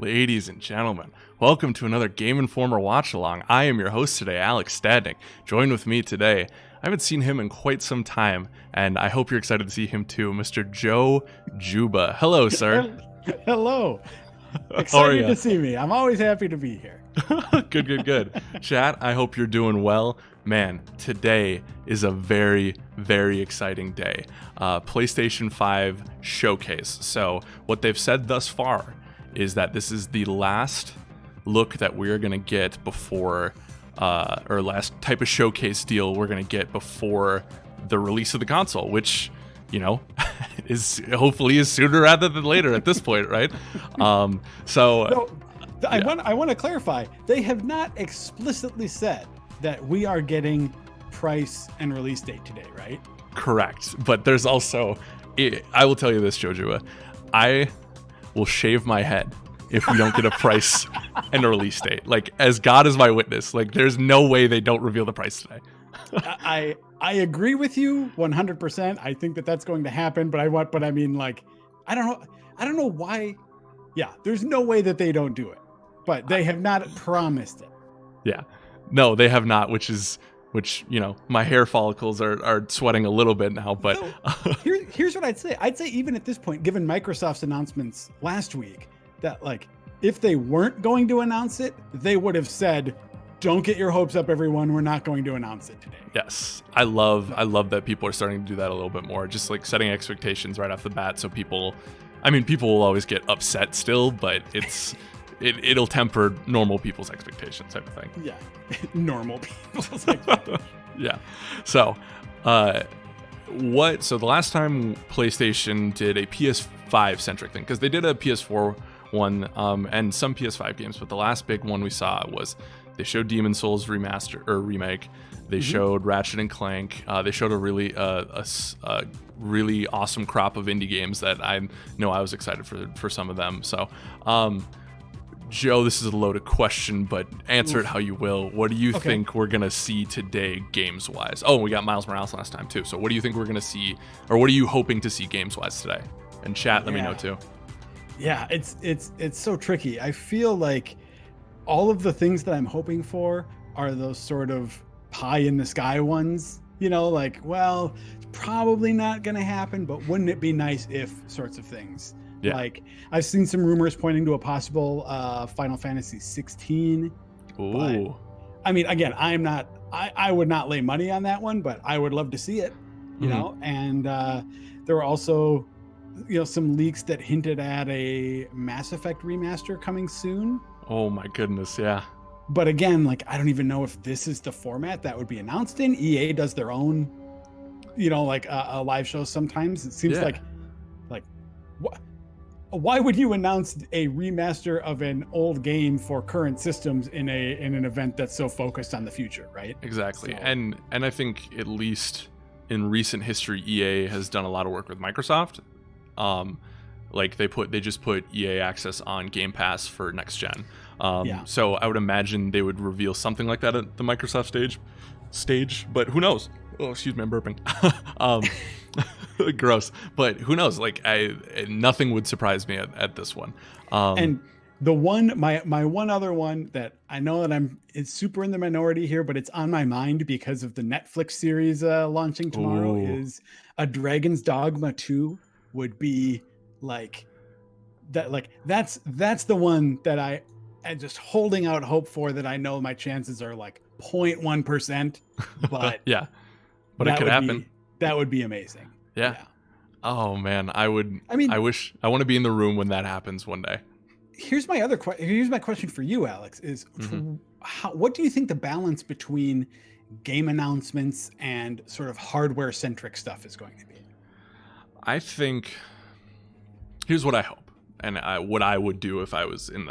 Ladies and gentlemen, welcome to another Game Informer watch along. I am your host today, Alex Stadnik. Joined with me today, I haven't seen him in quite some time, and I hope you're excited to see him too, Mr. Joe Juba. Hello, sir. Hello. How are Excited ya? to see me. I'm always happy to be here. Good. Chat, I hope you're doing well. Man, today is a very, very exciting day. PlayStation 5 showcase. So what they've said thus far is that this is the last look that we're going to get before, or last type of showcase deal we're going to get before the release of the console, which, you know, is hopefully is sooner rather than later at this point, right? I want to clarify. They have not explicitly said that we are getting price and release date today, right? Correct. But there's also, I will tell you this, Jojo, I will shave my head if we don't get a price and a release date. Like, as God is my witness, like, there's no way they don't reveal the price today. I agree with you 100%. I think that that's going to happen, but I don't know why. Yeah, there's no way that they don't do it, but they have not promised it. Yeah, no, they have not, which, you know, my hair follicles are sweating a little bit now, but so, here's what I'd say. I'd say even at this point, given Microsoft's announcements last week, that like, if they weren't going to announce it, they would have said, don't get your hopes up, everyone. We're not going to announce it today. Yes, I love that people are starting to do that a little bit more, just like setting expectations right off the bat. So people will always get upset still, but it'll temper normal people's expectations type of thing. Yeah, normal people's expectations. Yeah. So, so the last time PlayStation did a PS5 centric thing, because they did a PS4 one and some PS5 games, but the last big one we saw was they showed Demon's Souls remaster or remake. They showed Ratchet and Clank. They showed a really really awesome crop of indie games that I know I was excited for some of them. So, Joe, this is a loaded question, but answer it how you will. What do you think we're going to see today games-wise? Oh, we got Miles Morales last time, too. So what do you think we're going to see, or what are you hoping to see games-wise today? And chat, let me know, too. Yeah, it's so tricky. I feel like all of the things that I'm hoping for are those sort of pie-in-the-sky ones. You know, like, well, it's probably not going to happen, but wouldn't it be nice if sorts of things. Yeah. Like, I've seen some rumors pointing to a possible Final Fantasy XVI. Ooh. But, I mean, again, I would not lay money on that one, but I would love to see it, you know? And there were also, you know, some leaks that hinted at a Mass Effect remaster coming soon. Oh my goodness, yeah. But again, like, I don't even know if this is the format that would be announced in. EA does their own, you know, like a live show sometimes. It seems like what? Why would you announce a remaster of an old game for current systems in an event that's so focused on the future, right? Exactly. So. And I think at least in recent history, EA has done a lot of work with Microsoft. Like they just put EA Access on Game Pass for next gen. So I would imagine they would reveal something like that at the Microsoft stage, but who knows? Oh, excuse me, I'm burping. Gross, but who knows? Like, nothing would surprise me at this one. And the one, my one other one that I know that it's super in the minority here, but it's on my mind because of the Netflix series launching tomorrow. Is a Dragon's Dogma 2 would be like that. Like that's the one that I'm just holding out hope for. That I know my chances are like 0.1%, but yeah, but it could happen. That would be amazing. Yeah. Oh man, I want to be in the room when that happens one day. Here's my question for you, Alex, is what do you think the balance between game announcements and sort of hardware centric stuff is going to be? I think here's what I hope, and what I would do if I was in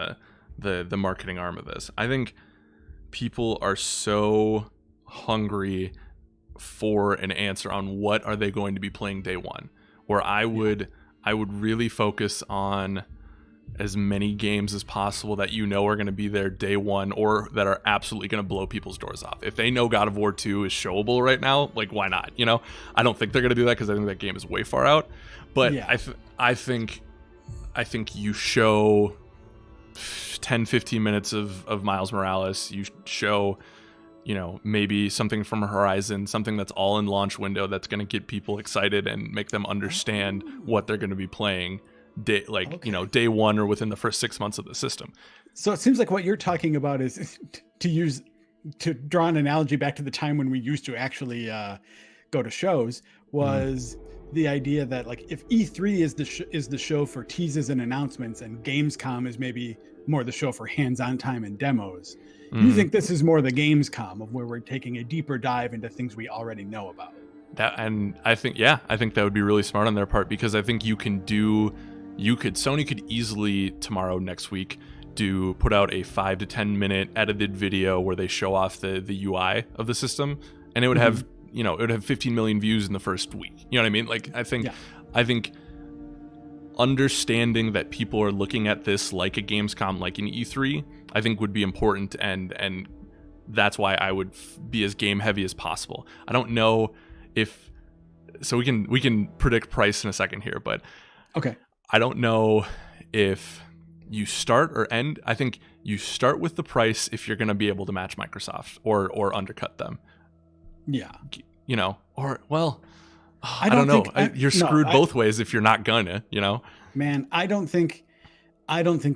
the marketing arm of this. I think people are so hungry for an answer on what are they going to be playing day one, where I would really focus on as many games as possible that you know are going to be there day one, or that are absolutely going to blow people's doors off. If they know God of War 2 is showable right now, like, why not? You know, I don't think they're going to do that because I think that game is way far out. But I think you show 10-15 minutes of Miles Morales. You show, maybe something from Horizon, something that's all in launch window that's going to get people excited and make them understand what they're going to be playing day one or within the first 6 months of the system. So it seems like what you're talking about is to draw an analogy back to the time when we used to actually go to shows, was the idea that like if E3 is the show for teases and announcements, and Gamescom is maybe more the show for hands-on time and demos. You think this is more the Gamescom of where we're taking a deeper dive into things we already know about. And I think that would be really smart on their part, because I think Sony could easily next week put out a 5 to 10 minute edited video where they show off the UI of the system, and it would have it would have 15 million views in the first week. You know what I mean? Like I think understanding that people are looking at this like a Gamescom, like an E3, I think would be important, and that's why I would be as game heavy as possible. I don't know if we can predict price in a second here, but okay, I don't know if you start or end. I think you start with the price if you're going to be able to match Microsoft or undercut them. Yeah. I don't know. You're screwed both ways if you're not gonna, Man, I don't think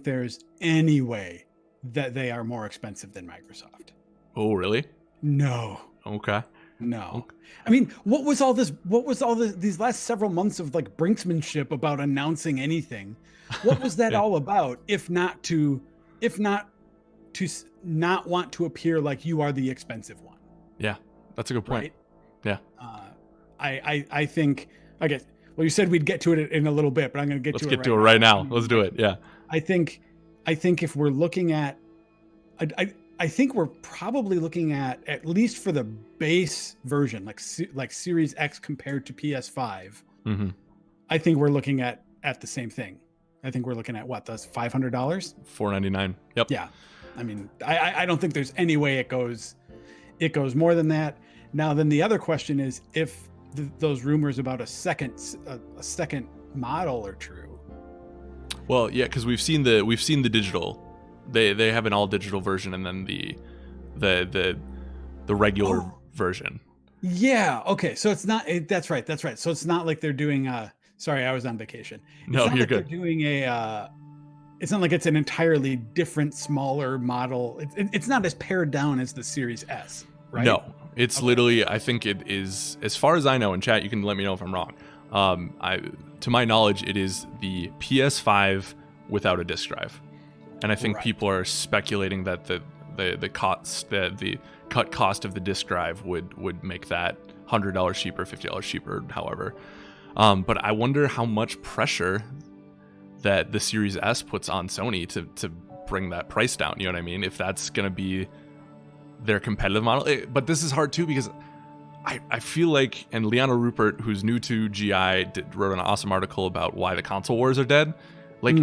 there's any way that they are more expensive than Microsoft. Oh, really? No. Okay. No. Okay. I mean, what was all these last several months of like brinksmanship about announcing anything? What was that all about? If not to not want to appear like you are the expensive one. Yeah, that's a good point. Right? Yeah. I think, I guess, well, you said we'd get to it in a little bit, but I'm going to Let's get to it right now. Let's do it. Yeah. I think if we're looking at, I think we're probably looking at least for the base version, like Series X compared to PS5. Mm-hmm. I think we're looking at the same thing. I think we're looking at what, that's $500? $499. Yep. Yeah. I mean, I don't think there's any way it goes more than that. Now, then the other question is if those rumors about a second model are true. Well, yeah, because we've seen the digital. They have an all digital version, and then the regular version. Yeah. Okay. So it's not. That's right. So it's not like they're doing. Sorry, I was on vacation. No, you're good. They're doing a. It's not like it's an entirely different, smaller model. It's not as pared down as the Series S, right? No, it's literally. I think it is. As far as I know, in chat, you can let me know if I'm wrong. To my knowledge, it is the PS5 without a disc drive, and I think people are speculating that the cut cost of the disc drive would make that $100 cheaper, $50 cheaper, however. But I wonder how much pressure that the Series S puts on Sony to bring that price down. You know what I mean? If that's going to be their competitive model. But this is hard too, because I feel like, and Liana Rupert, who's new to GI, wrote an awesome article about why the console wars are dead. Like,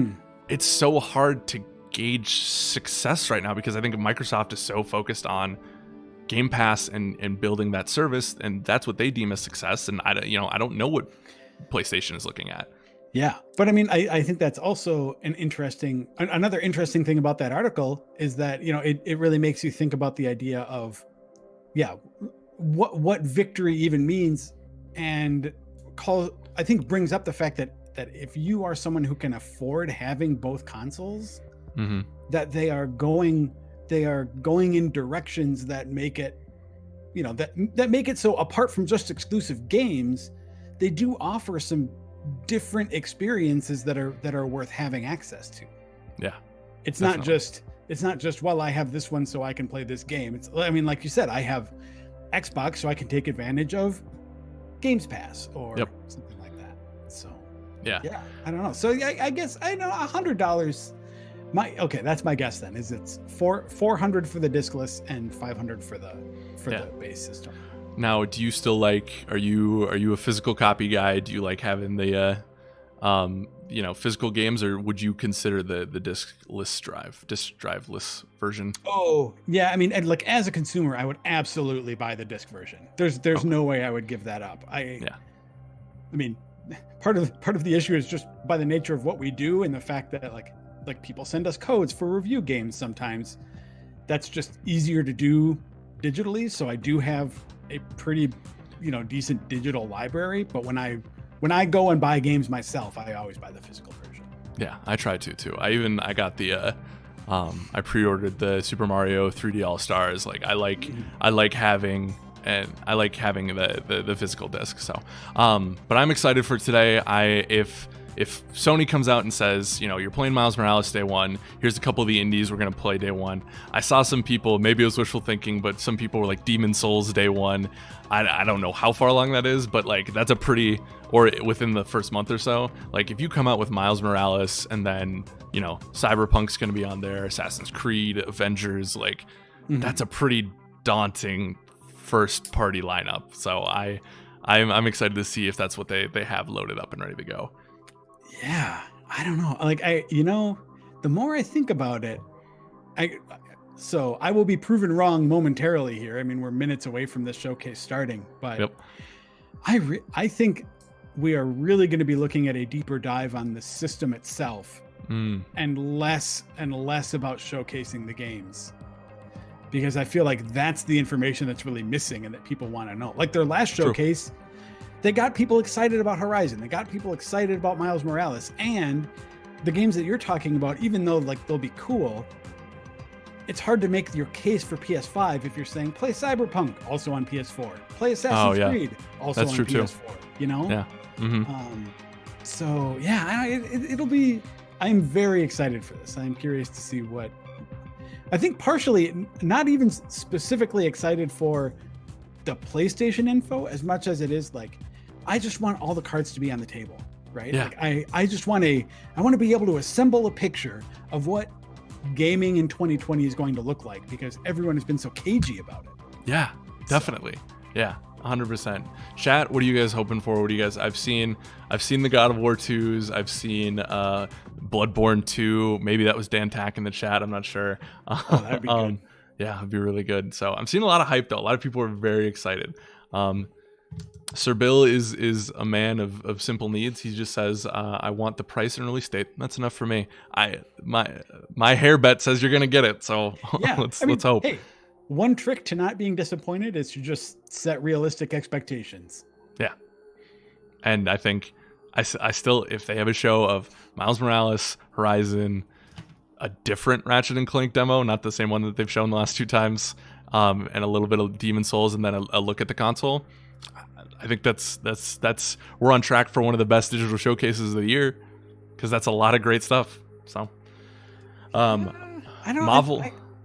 it's so hard to gauge success right now, because I think Microsoft is so focused on Game Pass and building that service, and that's what they deem as success. And I don't know what PlayStation is looking at. Yeah, but I mean, I think that's also another interesting thing about that article is that, it really makes you think about the idea of, what victory even means, and I think brings up the fact that if you are someone who can afford having both consoles, that they are going in directions that make it, that make it so, apart from just exclusive games, they do offer some different experiences that are worth having access to. Yeah. It's definitely not just, well, I have this one so I can play this game. Like you said, I have Xbox so I can take advantage of Games Pass or something like that. So yeah, I don't know. So I guess I know $100. That's my guess then. Is it's $400 for the discless and $500 for the base system. Now, do you still are you a physical copy guy? Do you like having the physical games, or would you consider the disc driveless version? Oh, yeah. I mean, and as a consumer, I would absolutely buy the disc version. There's no way I would give that up. I mean, part of the issue is just by the nature of what we do, and the fact that like people send us codes for review games sometimes. That's just easier to do digitally. So I do have a pretty, decent digital library. But when I go and buy games myself, I always buy the physical version. Yeah, I try to too. I got the I pre-ordered the Super Mario 3D All Stars. Like I like having the physical disc. So, but I'm excited for today. If Sony comes out and says, you're playing Miles Morales day one, here's a couple of the indies we're going to play day one. I saw some people, maybe it was wishful thinking, but some people were like Demon Souls day one. I don't know how far along that is, but like that's a pretty, or within the first month or so. Like if you come out with Miles Morales and then, Cyberpunk's going to be on there, Assassin's Creed, Avengers, like that's a pretty daunting first party lineup. So I'm excited to see if that's what they have loaded up and ready to go. Yeah, I don't know. Like the more I think about it, so I will be proven wrong momentarily here. I mean, we're minutes away from this showcase starting, but yep. I think we are really going to be looking at a deeper dive on the system itself and less about showcasing the games, because I feel like that's the information that's really missing and that people want to know. Like their last showcase, True. They got people excited about Horizon. They got people excited about Miles Morales, and the games that you're talking about, even though like they'll be cool, it's hard to make your case for PS5 if you're saying play Cyberpunk also on PS4, play Assassin's Creed also That's on true PS4. Too. Yeah. Mm-hmm. So yeah, it'll be. I'm very excited for this. I'm curious to see what. I think partially, not even specifically excited for the PlayStation info as much as it is like, I just want all the cards to be on the table, right? Yeah. Like I just want to be able to assemble a picture of what gaming in 2020 is going to look like, because everyone has been so cagey about it. Yeah, definitely. Yeah, 100%. Chat, what are you guys hoping for? What do you guys? I've seen the God of War 2s. I've seen Bloodborne 2. Maybe that was Dan Tack in the chat. I'm not sure. Oh, that'd be good. Yeah, it'd be really good. So I'm seeing a lot of hype though. A lot of people are very excited. Sir Bill is a man of simple needs. He just says, I want the price and release date. That's enough for me. My hair bet says you're gonna get it. So yeah, let's hope. Hey, one trick to not being disappointed is to just set realistic expectations. Yeah. And I think I still, if they have a show of Miles Morales, Horizon, a different Ratchet and Clank demo, not the same one that they've shown the last two times, and a little bit of Demon Souls, and then a look at the console, I think that's we're on track for one of the best digital showcases of the year, because that's a lot of great stuff. So, Marvel.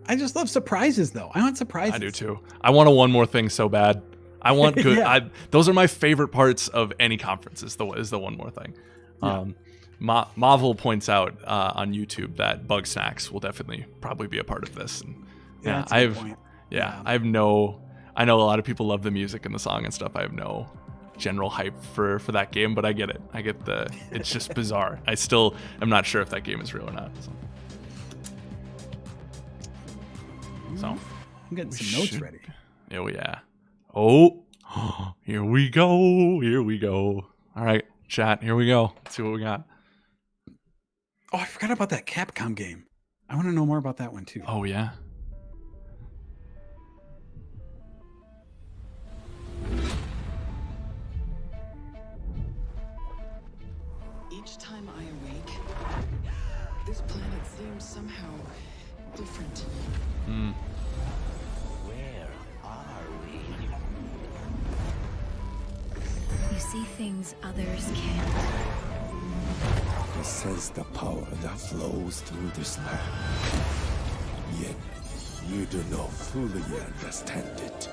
I just love surprises, though. I want surprises. I do too. I want a one more thing so bad. I want good. Yeah. Those are my favorite parts of any conference. Is the one more thing. Yeah. Marvel points out on YouTube that Bug Snacks will definitely probably be a part of this. And I know a lot of people love the music and the song and stuff. I have no general hype for that game, but I get it. It's just bizarre. I still am not sure if that game is real or not. So I'm getting some notes ready. Oh yeah. Oh, here we go. All right, chat. Here we go. Let's see what we got. Oh, I forgot about that Capcom game. I want to know more about that one too. Oh yeah. Each time I awake, this planet seems somehow different. Where are we? You see things others can't. I sense the power that flows through this land. Yet, you do not fully understand it.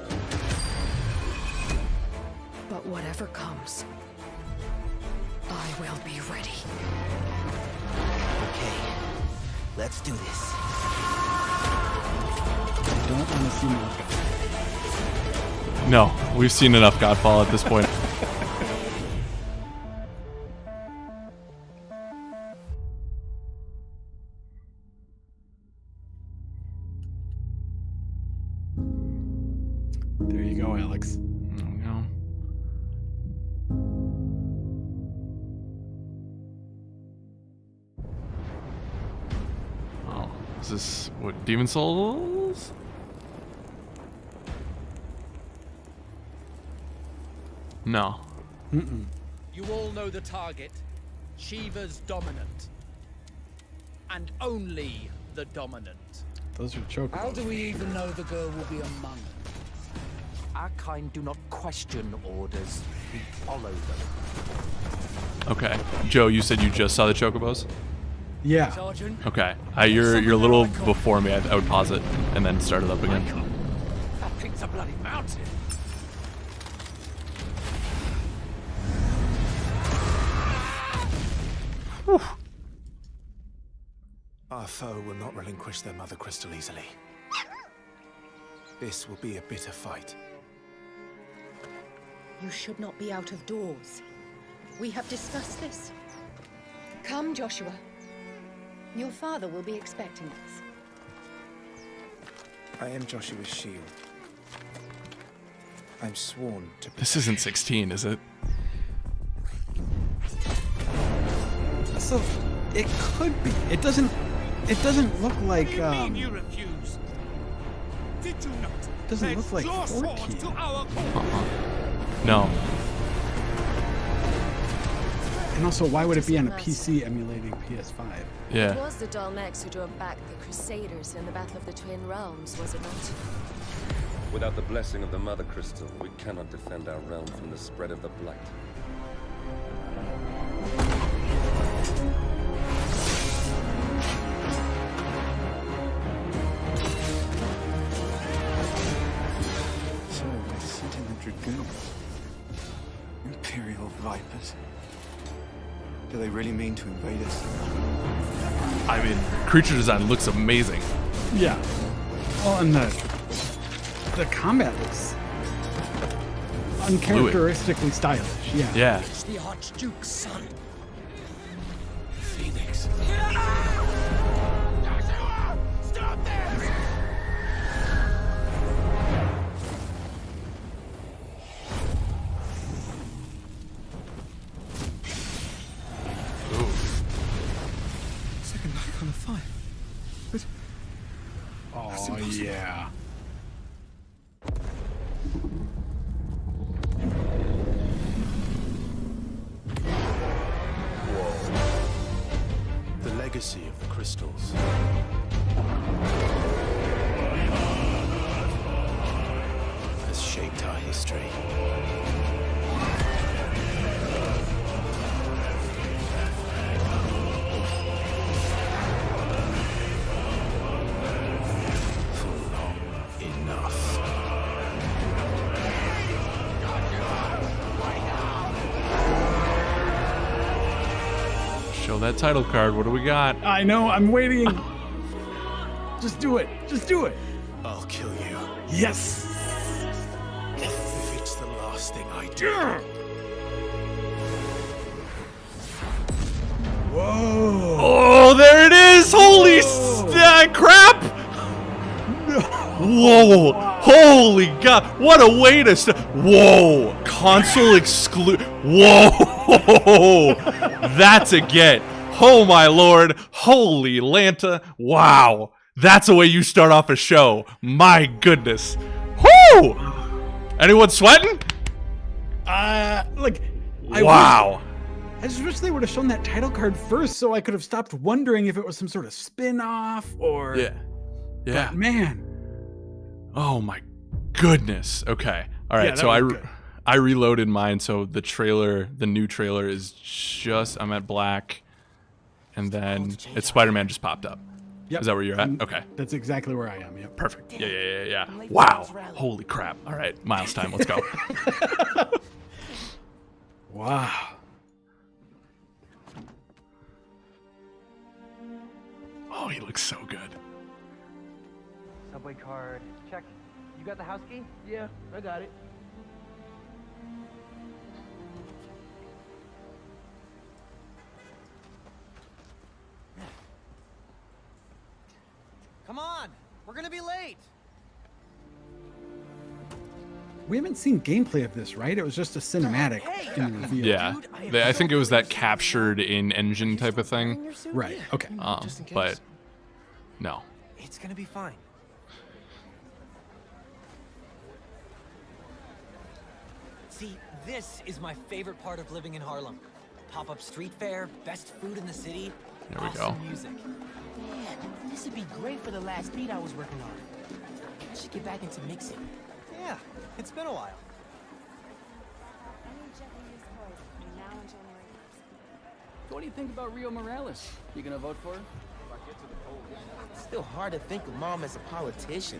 But whatever comes, I will be ready. Okay, let's do this. I don't want to see more Godfall. No, we've seen enough Godfall at this point. There you go, Alex. There we go. Is this what? Demon Souls? No. You all know the target. Shiva's dominant. And only the dominant. Those are chocobos. How do we even know the girl will be among us? Our kind do not question orders. We follow them. Okay. Joe, you said you just saw the chocobos? Yeah. Sergeant, Okay. You're a little before me. I would pause it and then start it up again. that thing's a bloody mountain. Our foe will not relinquish their mother crystal easily. This will be a bitter fight. You should not be out of doors. We have discussed this. Come, Joshua. Your father will be expecting us. I am Joshua's shield. I'm sworn to protect. This isn't 16, is it? So it could be. It doesn't look like. You refuse. Did you not? Doesn't look like 14. No. And also, why would it be on a PC emulating PS5? It Yeah. was the Dalmex who drove back the Crusaders in the Battle of the Twin Realms, was it not? Without the blessing of the Mother Crystal, we cannot defend our realm from the spread of the Blight. So I sent in the Dragoons. Imperial Vipers. Do they really mean to invade us? I mean, creature design looks amazing. Yeah. Well, and the combat looks uncharacteristically stylish. Yeah. Yeah. It's the Archduke's son. Phoenix. Stop this! Second life on the fire. Oh yeah. The legacy of the crystals. Has shaped our history. For long enough. Show that title card. What do we got? I know. I'm waiting. Just do it. Just do it. I'll kill you. Yes. If it's the last thing I do. Whoa. Oh, there it is! Holy crap! Whoa! Holy God! What a way to whoa! Console exclude. Whoa! That's a get. Oh my lord! Holy Lanta! Wow! That's the way you start off a show. My goodness! Whoo! Anyone sweating? Like. Wow! I just wish they would have shown that title card first, so I could have stopped wondering if it was some sort of spin-off or. Yeah. Yeah. But man. Oh my goodness. Okay. All right. Yeah, So that was good. I reloaded mine. So the new trailer is just, I'm at black, and then it's Spider-Man just popped up. Yep. Is that where you're at? Okay. That's exactly where I am. Yep. Perfect. Yeah. Wow. Holy crap. All right. Miles time. Let's go. Wow. Oh, he looks so good. Subway card. Check. You got the house key? Yeah, I got it. Come on! We're gonna be late! We haven't seen gameplay of this, right? It was just a cinematic in the reveal. Yeah. I think it was that captured in engine type of thing. Right. Okay. But no. It's gonna be fine. See, this is my favorite part of living in Harlem. Pop-up street fair, best food in the city, There we awesome go. music. Man, this would be great for the last beat I was working on. I should get back into mixing. Yeah, it's been a while. What do you think about Rio Morales? You gonna vote for her? It's still hard to think of Mom as a politician.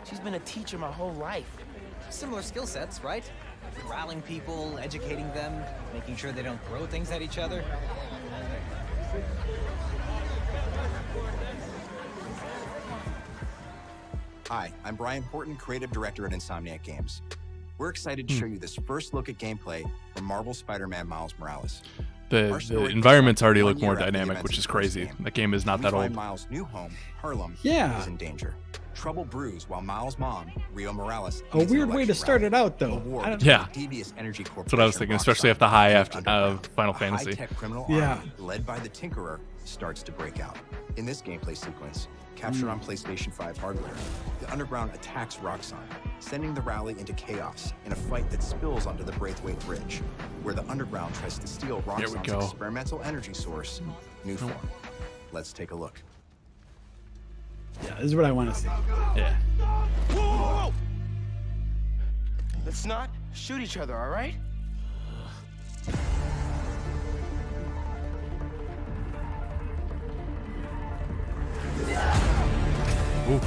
She's been a teacher my whole life. Similar skill sets, right? Corralling people, educating them, making sure they don't throw things at each other. Hi, I'm Brian Horton, Creative Director at Insomniac Games. We're excited to show you this first look at gameplay from Marvel Spider-Man Miles Morales. The environments already look more dynamic, which is crazy. That game is not that old. Miles' new home, Harlem, Yeah. is in danger. Trouble brews while Miles' mom, Rio Morales, A weird way to start it out, though. I don't- Yeah. Devious Energy That's what I was thinking, especially after the high of Final Fantasy. High-tech criminal Yeah. army led by the Tinkerer starts to break out. In this gameplay sequence, captured on PlayStation 5 hardware, the Underground attacks Roxxon, sending the rally into chaos in a fight that spills onto the Braithwaite Bridge, where the Underground tries to steal There we Roxxon's go. experimental energy source, New Form. Let's take a look. Yeah, this is what I want to see. Yeah. Whoa! Let's not shoot each other, all right? Ooh.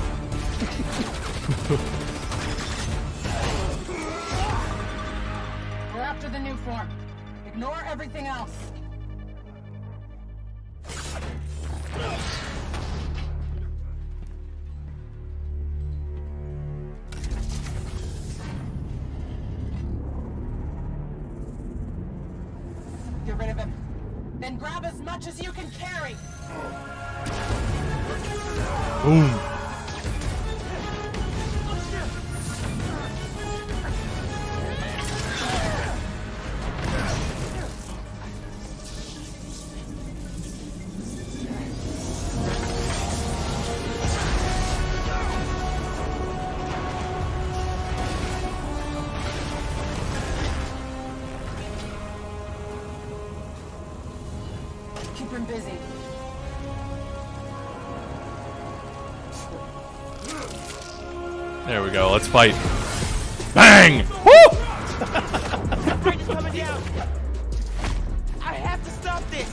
We're after the new form. Ignore everything else. Get rid of him. Then grab as much as you can carry. Boom. Keep him busy. There we go. Let's fight. Bang! Woo! Bridge is coming down. I have to stop this.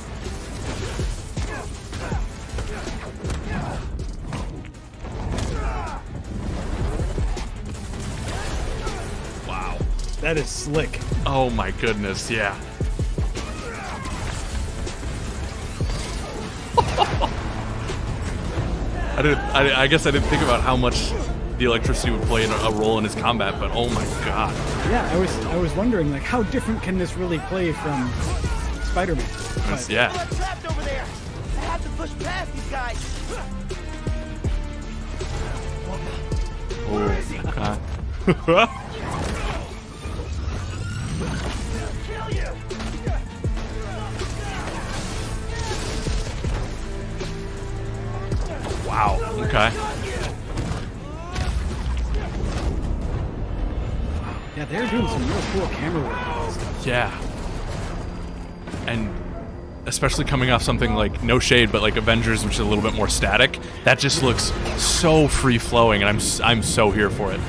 Wow. That is slick. Oh my goodness, yeah. I guess I didn't think about how much the electricity would play a role in his combat, but oh my god. Yeah, I was wondering, like, how different can this really play from Spider-Man? But- Yeah. I'm trapped over there. I have to push past these guys. Okay. Wow. Okay. Yeah, they're doing some real cool camera work. Yeah. And especially coming off something like, no shade, but like Avengers, which is a little bit more static, that just looks so free flowing, and I'm so here for it.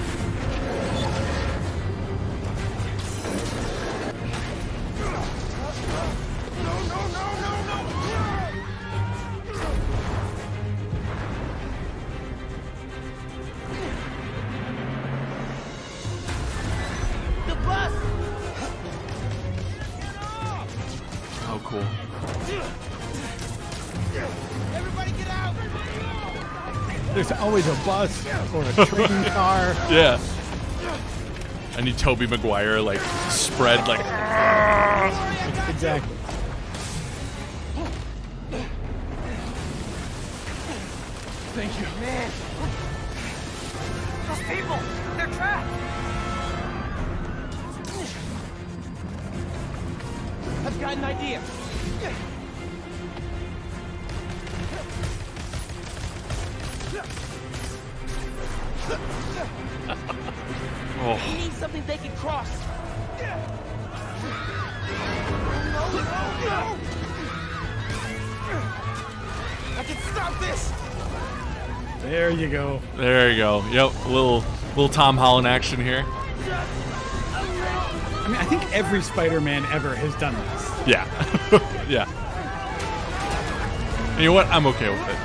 The bus. Oh, cool. Everybody get out. There's always a bus or a train car. Yeah. I need Tobey Maguire like spread like. Exactly. Thank you. Man. Those people, they're trapped. I've got an idea. this? There you go. There you go. Yep, little Tom Holland action here. I mean, I think every Spider-Man ever has done this. Yeah. Yeah. And you know what? I'm okay with it.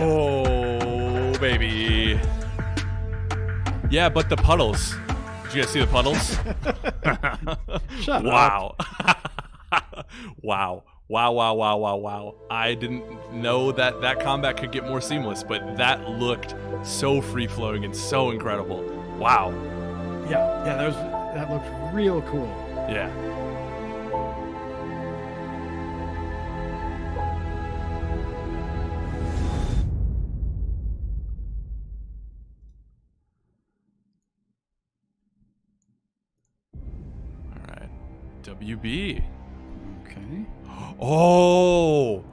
Oh, baby. Yeah, but the puddles. Did you guys see the puddles? Shut wow. Wow. Wow. I didn't know that combat could get more seamless, but that looked so free-flowing and so incredible. Wow. Yeah, that looked real cool. Yeah. WB. Okay. Oh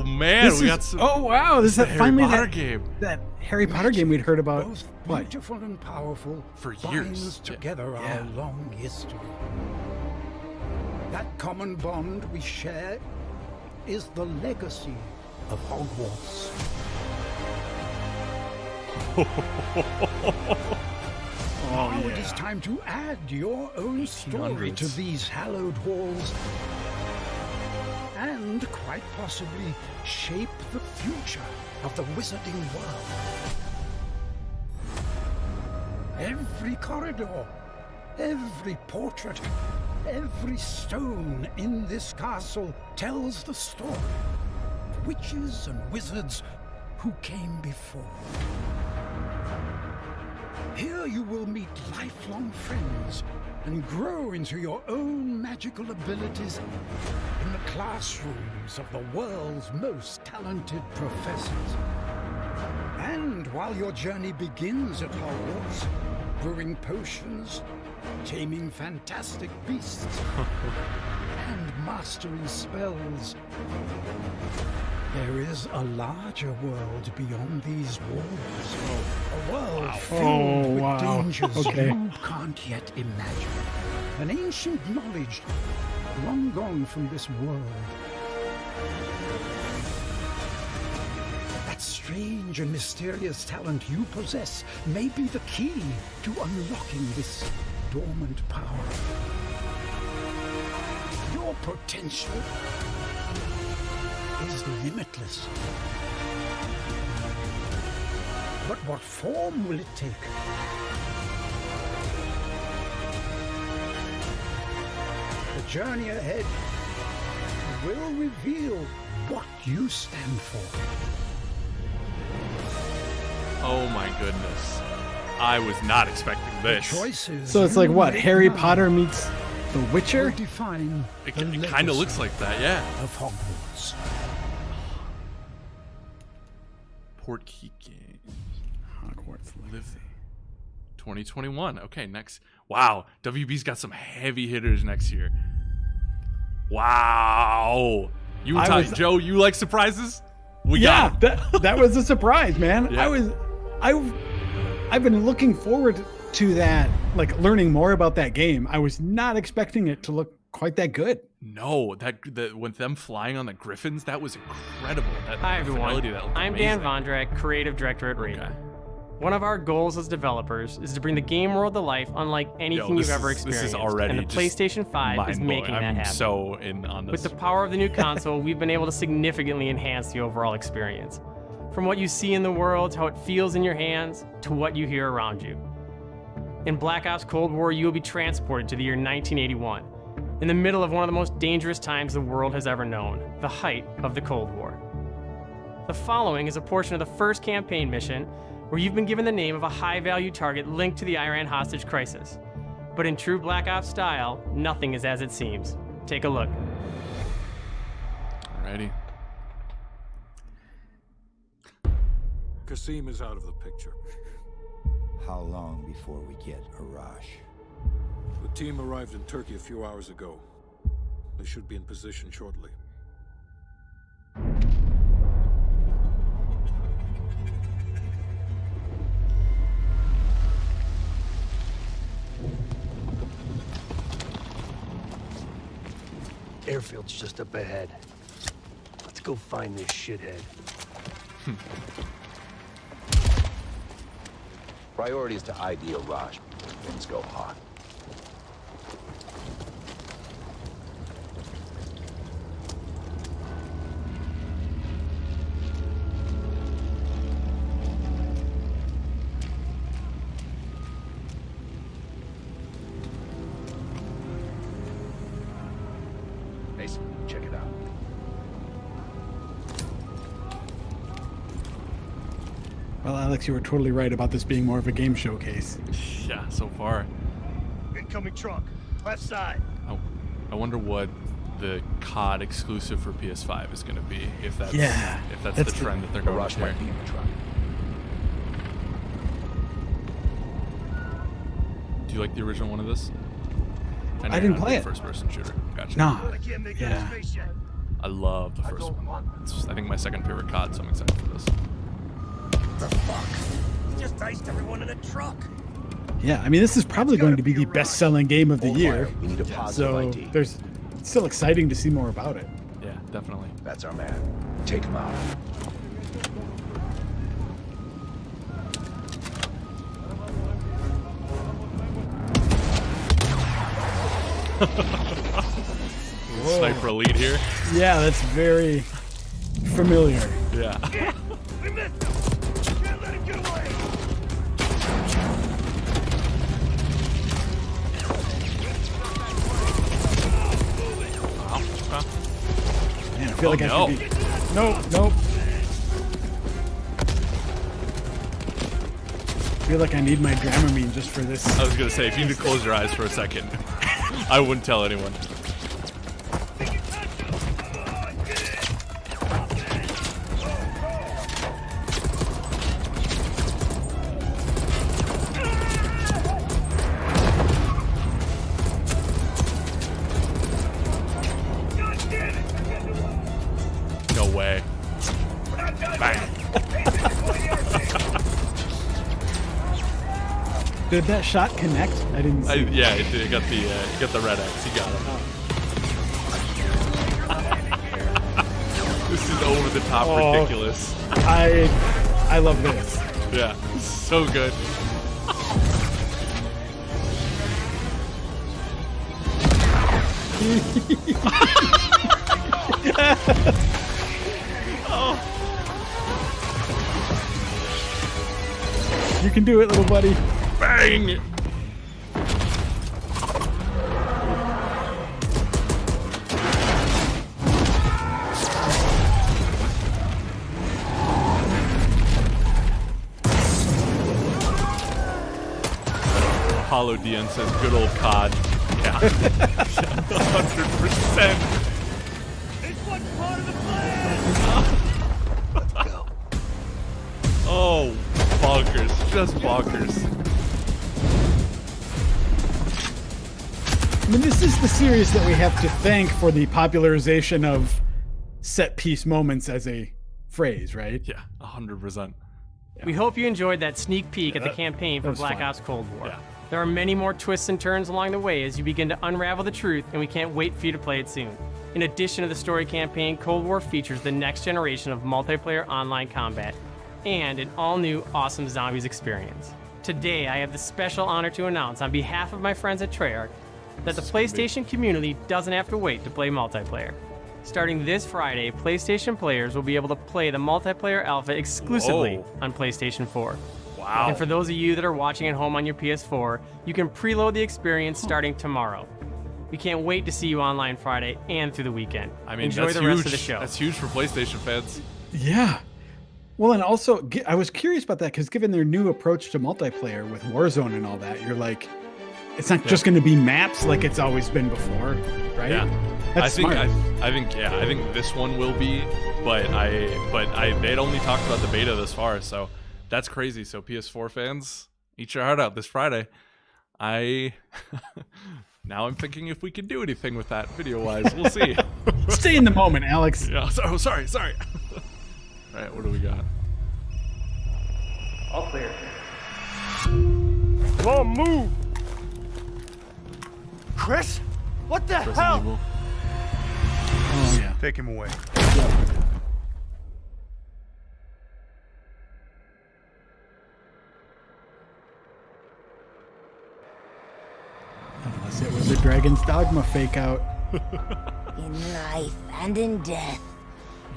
man, we got some. Oh wow, this is finally Harry Potter game. That Harry Potter game we'd heard about. Both What? beautiful and powerful For binds years. together Yeah. our long history. That common bond we share is the legacy of Hogwarts. Now it is time to add your own story to 1800s. these hallowed halls and quite possibly shape the future of the wizarding world. Every corridor, every portrait, every stone in this castle tells the story of witches and wizards who came before. Here you will meet lifelong friends and grow into your own magical abilities in the classrooms of the world's most talented professors. And while your journey begins at Hogwarts, brewing potions, taming fantastic beasts, and mastering spells, there is a larger world beyond these walls. A world filled with dangers you can't yet imagine. An ancient knowledge long gone from this world. That strange and mysterious talent you possess may be the key to unlocking this dormant power. Your potential is limitless. But what form will it take? The journey ahead will reveal what you stand for. Oh my goodness. I was not expecting this. Choices. So it's like what? Harry Potter meets The Witcher? Define It kind of looks like that, yeah. Of Hogwarts. Portkey Games. Hogwarts Legacy. 2021. Okay, next. Wow, WB's got some heavy hitters next year. Wow. Joe, you like surprises? We got it. that was a surprise, man. Yeah. I've been looking forward to that, like learning more about that game. I was not expecting it to look quite that good. No, with them flying on the Griffins, that was incredible. Hi everyone, I'm Dan Vondrak, creative director at Remake. One of our goals as developers is to bring the game world to life unlike anything you've ever experienced. This is already and the PlayStation 5 is making that happen. I'm so in on this. With the power of the new console, we've been able to significantly enhance the overall experience. From what you see in the world, to how it feels in your hands, to what you hear around you. In Black Ops Cold War, you will be transported to the year 1981, in the middle of one of the most dangerous times the world has ever known, the height of the Cold War. The following is a portion of the first campaign mission where you've been given the name of a high-value target linked to the Iran hostage crisis. But in true Black Ops style, nothing is as it seems. Take a look. Alrighty. Kasim is out of the picture. How long before we get Arash? The team arrived in Turkey a few hours ago. They should be in position shortly. Airfield's just up ahead. Let's go find this shithead. Priority is to ID Arash. Things go hot. Mason, check it out. Well, Alex, you were totally right about this being more of a game showcase. Yeah, so far. Incoming truck, left side. I wonder what the COD exclusive for PS5 is going to be, if that's the trend that they're going to share. Do you like the original one of this? I didn't play it. First-person shooter. Gotcha. No. Yeah. I love the first one. It's, I think, my second favorite COD, so I'm excited for this. The fuck? He just iced everyone in a truck. Yeah, I mean, this is probably going to be the best-selling game of the year. So there's still exciting to see more about it. Yeah, definitely. That's our man. Take him out. Sniper elite here. Yeah, that's very familiar. Yeah. We missed him. Can't let him get away. Man, I feel like no. I should be. Nope. I feel like I need my Dramamine just for this. I was gonna say, if you need to close your eyes for a second, I wouldn't tell anyone. No way. Bang. Did that shot connect? I didn't see. Yeah, it got the red X. He got it. This is over the top ridiculous. I love this. Yeah, so good. You can do it, little buddy. Bang! Hollow DN says, good old COD. Yeah. 100%. It's what's part of the plan. Let's go. Oh, bonkers. Just bonkers. I mean, this is the series that we have to thank for the popularization of set piece moments as a phrase, right? Yeah, 100%. We hope you enjoyed that sneak peek at the campaign for was Black fun. Ops Cold War. Yeah. There are many more twists and turns along the way as you begin to unravel the truth, and we can't wait for you to play it soon. In addition to the story campaign, Cold War features the next generation of multiplayer online combat and an all-new awesome zombies experience. Today, I have the special honor to announce on behalf of my friends at Treyarch that the PlayStation community doesn't have to wait to play multiplayer. Starting this Friday, PlayStation players will be able to play the multiplayer alpha exclusively on PlayStation 4. Wow. And for those of you that are watching at home on your PS4, you can preload the experience starting tomorrow. We can't wait to see you online Friday and through the weekend. I mean, enjoy that's the huge. rest of the show. That's huge for PlayStation fans. Yeah. Well, and also, I was curious about that because given their new approach to multiplayer with Warzone and all that, you're like, it's not just going to be maps like it's always been before, right? Yeah. That's smart. I think this one will be, but they'd only talked about the beta this far, so That's crazy. So PS4 fans, eat your heart out this Friday. Now I'm thinking if we can do anything with that video-wise. We'll see. Stay in the moment, Alex. Yeah. Oh, sorry. All right, what do we got? All clear. Come on, move! Chris? What the hell? Oh, yeah. Take him away. Unless it was a Dragon's Dogma fake out. In life and in death,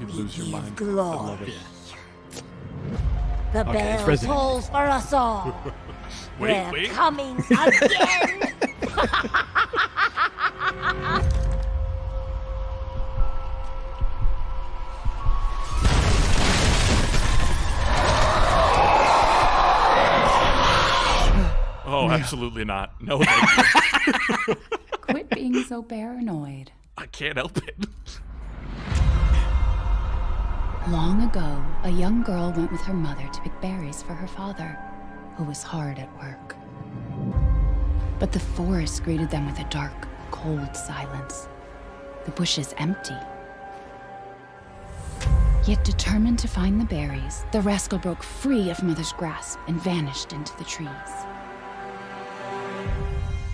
You'd lose your mind. glory. I love it. The Okay, it's bell Resident tolls for us all. Wait. We're coming again. Oh, absolutely not. No, thank you. Quit being so paranoid. I can't help it. Long ago, a young girl went with her mother to pick berries for her father, who was hard at work. But the forest greeted them with a dark, cold silence. The bushes empty. Yet determined to find the berries, the rascal broke free of Mother's grasp and vanished into the trees.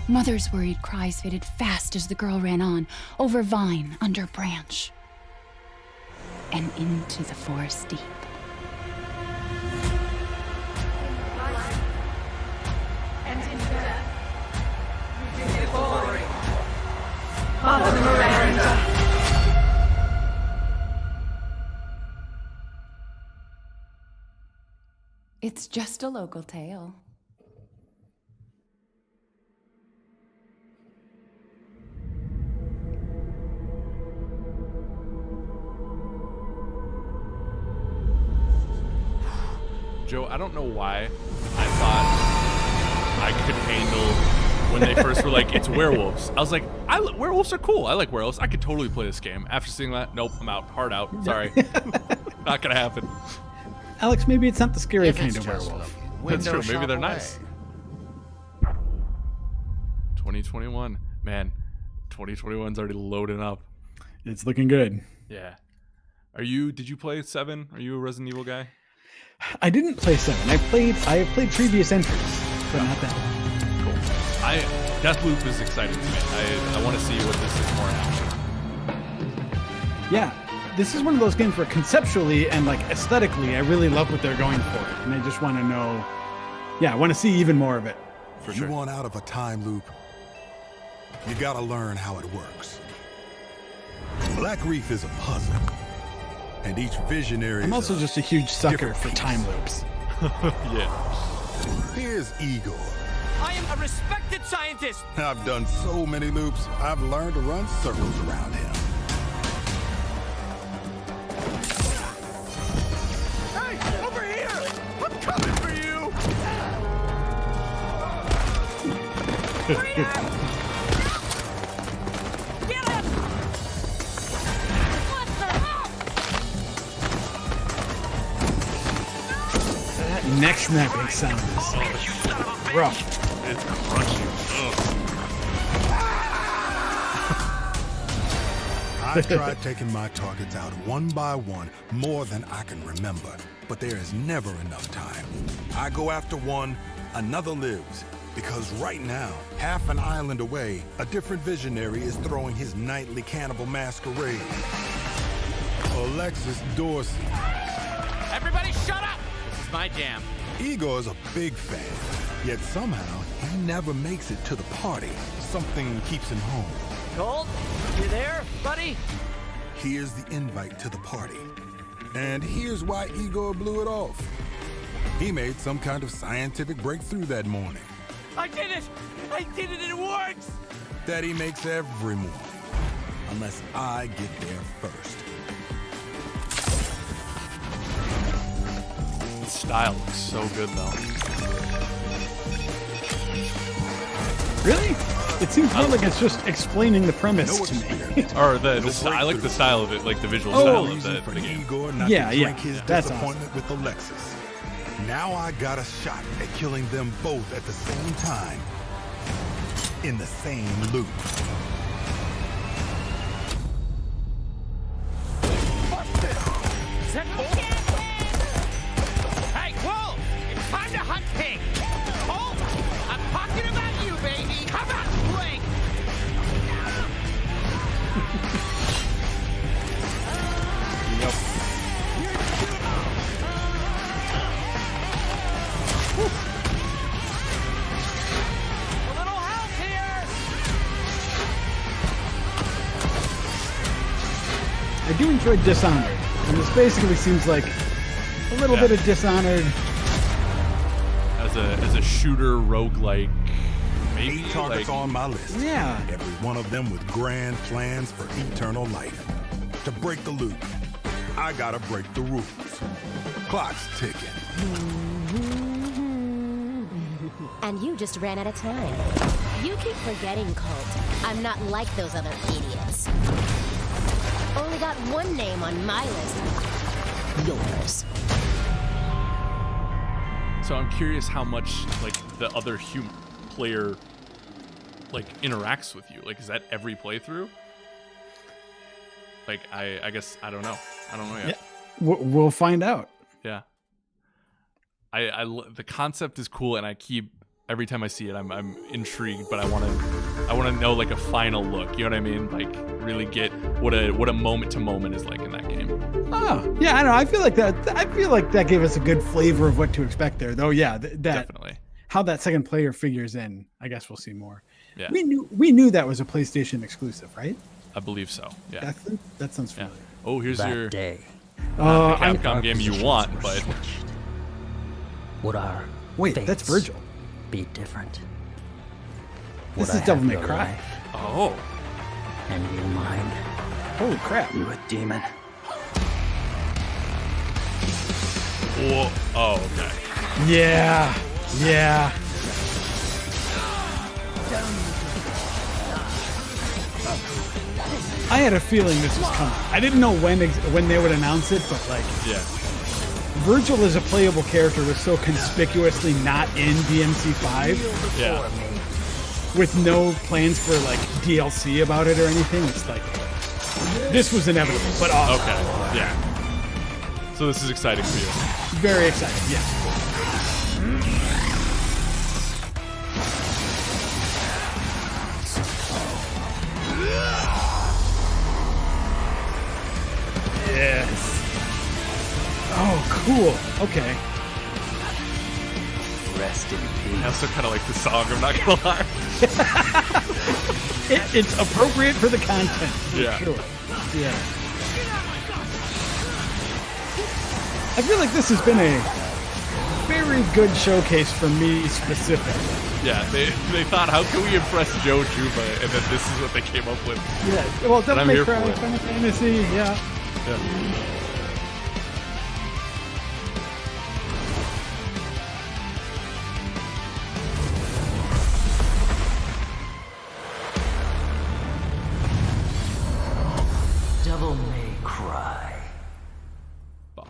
Mother's worried cries faded fast as the girl ran on, over vine, under branch, and into the forest deep. And in death, we give you glory. Mother Miranda. It's just a local tale. Joe, I don't know why I thought I could handle when they first were like, it's werewolves. I was like, werewolves are cool. I like werewolves. I could totally play this game. After seeing that, nope, I'm out. Hard out. Sorry. Not gonna happen. Alex, maybe it's not the scary kind of werewolf. That's true. Maybe they're nice. 2021. Man, 2021's already loading up. It's looking good. Yeah. Did you play 7? Are you a Resident Evil guy? I didn't play 7. I have played previous entries, but not that one. Cool. Deathloop is exciting to me. I want to see what this is more action. Yeah, this is one of those games where conceptually and like aesthetically, I really love what they're going for, and I just want to know. Yeah, I want to see even more of it. For sure. You want out of a time loop, you gotta learn how it works. Black Reef is a puzzle, and each visionary. I'm also just a huge sucker for time loops. Yeah. Here's Igor. I am a respected scientist. I've done so many loops, I've learned to run circles around him. Hey, over here! I'm coming for you! Get him! What the hell? That neck snapping sound is rough. It's crunchy. I've tried taking my targets out one by one more than I can remember, but there is never enough time. I go after one, another lives, because right now, half an island away, a different visionary is throwing his nightly cannibal masquerade. Alexis Dorsey. Everybody shut up! This is my jam. Igor's a big fan, yet somehow he never makes it to the party. Something keeps him home. Colt, you there, buddy? Here's the invite to the party. And here's why Igor blew it off. He made some kind of scientific breakthrough that morning. I did it! I did it! It works! That he makes every morning. Unless I get there first. The style looks so good, though. Really? It seems more like it's just explaining the premise to me. Or I like the style of it, like the visual style of the game. Igor not Yeah, to yeah, drink his that's disappointment with Alexis. Now I got a shot at killing them both at the same time. In the same loop. Is that Wolf? Hey, Wolf! It's time to hunt pig! Wolf! I'm talking about you, baby! Come on, Blake! Yep. A little help here! I do enjoy Dishonored, and this basically seems like a little bit of Dishonored. As a shooter roguelike, maybe 8 targets on my list. Yeah. Every one of them with grand plans for eternal life. To break the loop, I gotta break the rules. Clock's ticking. And you just ran out of time. You keep forgetting, Colt. I'm not like those other idiots. Only got one name on my list. Yours. So I'm curious how much like the other player like interacts with you. Like, is that every playthrough? Like, I guess I don't know. I don't know yet. Yeah. We'll find out. Yeah. The concept is cool, and I keep every time I see it, I'm intrigued, but I want to know like a final look. You know what I mean? Like really get what a moment to moment is like in that game. Oh yeah, I know. I feel like that gave us a good flavor of what to expect there, though. Yeah, that definitely. How that second player figures in, I guess we'll see more. Yeah. We knew that was a PlayStation exclusive, right? I believe so. Yeah. Deathloop? That sounds familiar. Yeah. Oh, here's your day. The Capcom game you want, but would our wait, that's Virgil. Be different. This is Devil May Cry. Oh. And you mine. Holy crap. You a demon. Whoa. Oh, okay. Yeah. Yeah. I had a feeling this was coming. I didn't know when they would announce it, but like, yeah. Virgil as a playable character was so conspicuously not in DMC5. Yeah. With no plans for like DLC about it or anything. It's like, this was inevitable, but awesome. Okay. Yeah. So this is exciting for you. Very exciting. Yeah. Yes. Oh, cool. Okay. Rest in peace. I also kind of like the song, I'm not gonna lie. It's appropriate for the content. Yeah. Sure. Yeah. I feel like this has been a very good showcase for me specifically. Yeah, they thought, how can we impress Joe Juba? And then this is what they came up with. Yeah. Well, Devil May Cry, for Final Fantasy, yeah. Yeah. Devil May Cry. Yeah.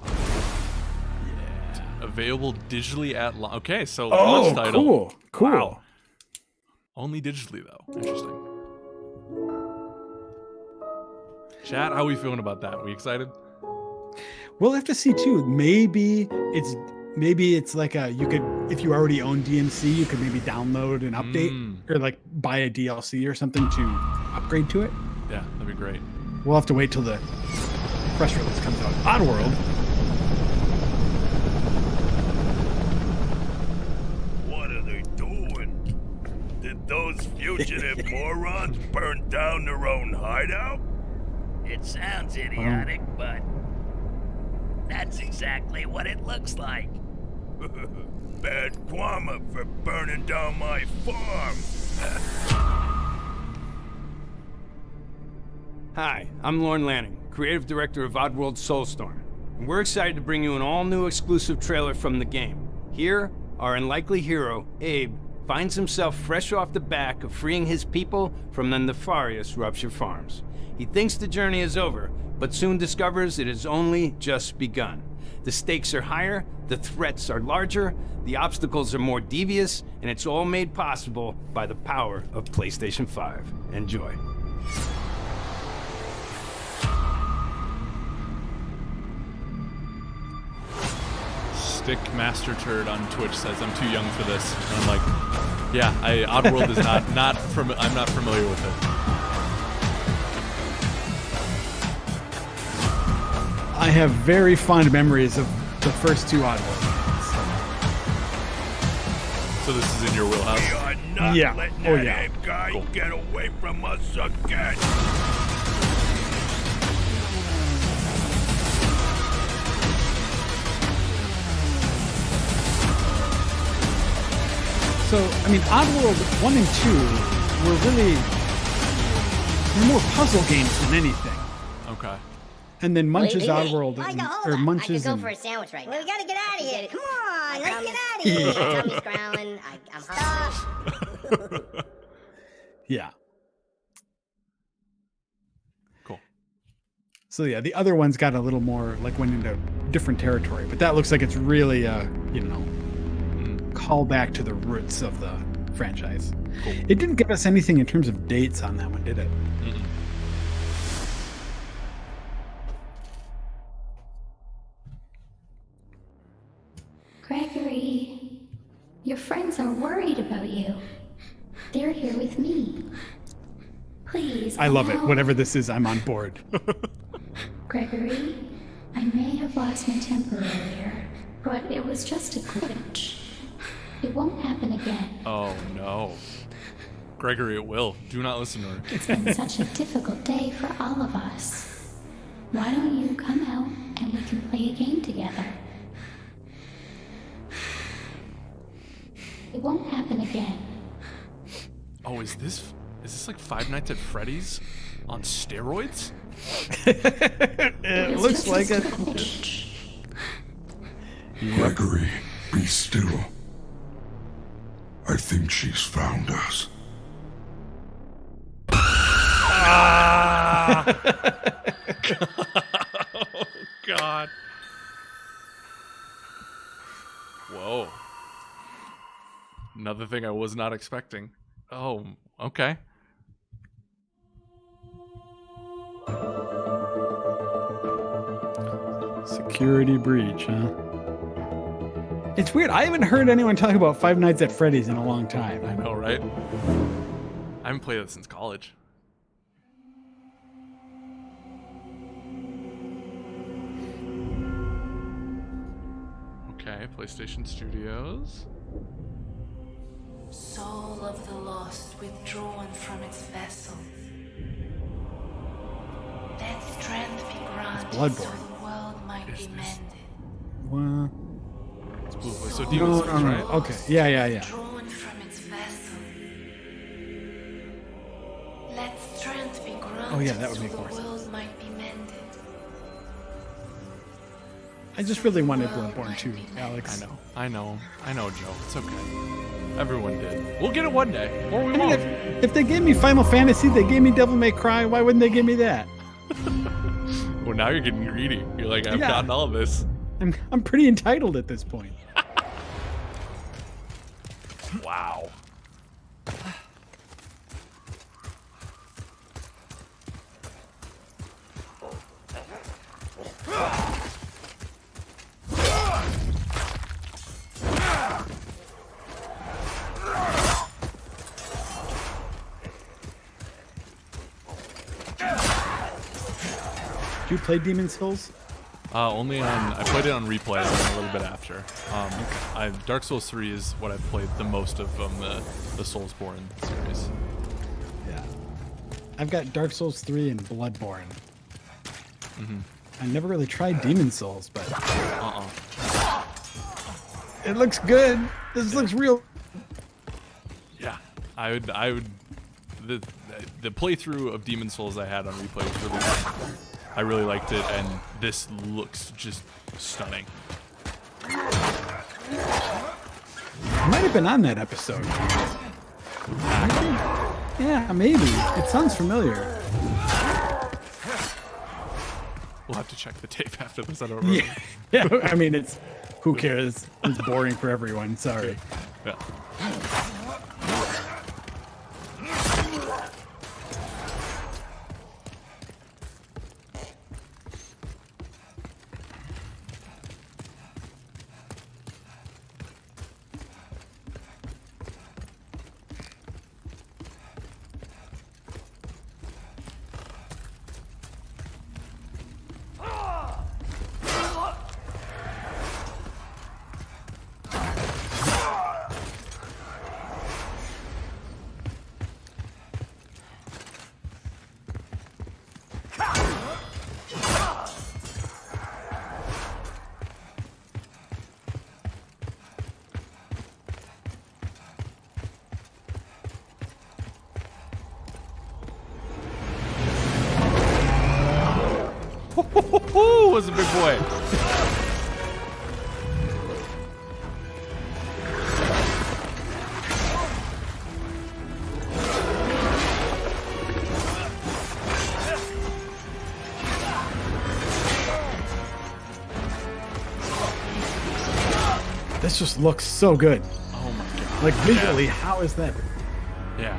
Available digitally at launch. Okay, so launch title. Cool. Wow. Only digitally though. Interesting. Chat, how are we feeling about that? Are we excited? We'll have to see too. Maybe it's like you could, if you already own DMC, you could maybe download an update or like buy a DLC or something to upgrade to it. Yeah, that'd be great. We'll have to wait till the press release comes out. Oddworld. What are they doing? Did those fugitive morons burn down their own hideout? It sounds idiotic, but that's exactly what it looks like. Bad karma for burning down my farm. Hi, I'm Lorne Lanning, creative director of Oddworld Soulstorm, and we're excited to bring you an all-new exclusive trailer from the game. Here, our unlikely hero, Abe, finds himself fresh off the back of freeing his people from the nefarious Rupture Farms. He thinks the journey is over, but soon discovers it has only just begun. The stakes are higher, the threats are larger, the obstacles are more devious, and it's all made possible by the power of PlayStation 5. Enjoy. Stick Master Turd on Twitch says I'm too young for this. And I'm like, yeah, Oddworld is I'm not familiar with it. I have very fond memories of the first two Oddworld games. So this is in your wheelhouse? We are not Yeah. letting Oh, that yeah. ape guy get away from us again. So, I mean, Oddworld 1 and 2 were they're more puzzle games than anything. Okay. And then Munch's Wait, Oddworld, I and, hold or up. Munch's I could and go for a sandwich right now. We gotta get out of here. Come on, let's get out of here. My tummy's growling. I'm hungry. yeah. Cool. So yeah, the other one's got a little more, like, went into different territory, but that looks like it's really call back to the roots of the franchise. Cool. It didn't give us anything in terms of dates on that one, did it? Mm-mm. Gregory, your friends are worried about you. They're here with me. Please. I love it. Whatever this is, I'm on board. Gregory, I may have lost my temper earlier, but it was just a glitch. It won't happen again. Oh no. Gregory, it will. Do not listen to her. It's been such a difficult day for all of us. Why don't you come out and we can play a game together? It won't happen again. Oh, is this like Five Nights at Freddy's on steroids? It looks like it. Gregory, be still. I think she's found us. Oh, God. Whoa. Another thing I was not expecting. Oh, okay. Security breach, huh? It's weird. I haven't heard anyone talk about Five Nights at Freddy's in a long time. I know, right? I haven't played it since college. Okay, PlayStation Studios. Soul of the lost withdrawn from its vessel. Let strength be granted so Bloodborne. the world might be mended. Well, It's blue. So Demon Souls, no. right? Okay. Yeah. Drawn from its vessel. Let strength be granted Oh, yeah, that would so make the more sense. world might be mended. I just really wanted Bloodborne too, Alex. I know, Joe. It's okay. Everyone did. We'll get it one day, or we I mean, won't. if they gave me Final Fantasy, they gave me Devil May Cry. Why wouldn't they give me that? Well, now you're getting greedy. You're like, I've Yeah. gotten all of this. I'm pretty entitled at this point. Wow. Did you play Demon Souls? Only on, I played it on replay and then a little bit after. Dark Souls 3 is what I've played the most of from the Soulstorm series. Yeah. I've got Dark Souls 3 and Bloodborne. Mm-hmm. I never really tried Demon Souls, but it looks good. This looks real. Yeah, I would. The playthrough of Demon Souls I had on replay was really fun. I really liked it, and this looks just stunning. I might have been on that episode. Yeah, maybe. It sounds familiar. We'll have to check the tape after this. I don't remember. Yeah, I mean, who cares? It's boring for everyone. Sorry. Yeah. Was a big boy. This just looks so good. Oh my god. Like visually, how is that? Yeah.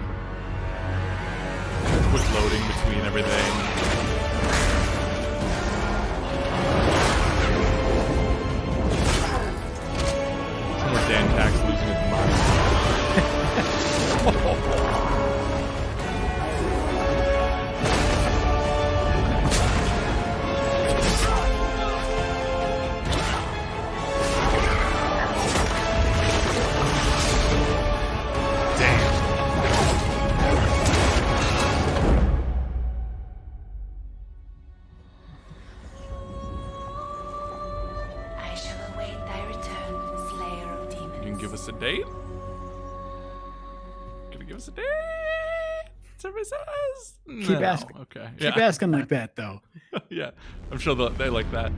Quick loading between everything. Dan Tax losing his mind. I shall await thy return, Slayer of Demons. You can give us a date? Gonna give us a date? Somebody says? Keep No. asking. Okay. Keep asking like that, though. Yeah, I'm sure they like that.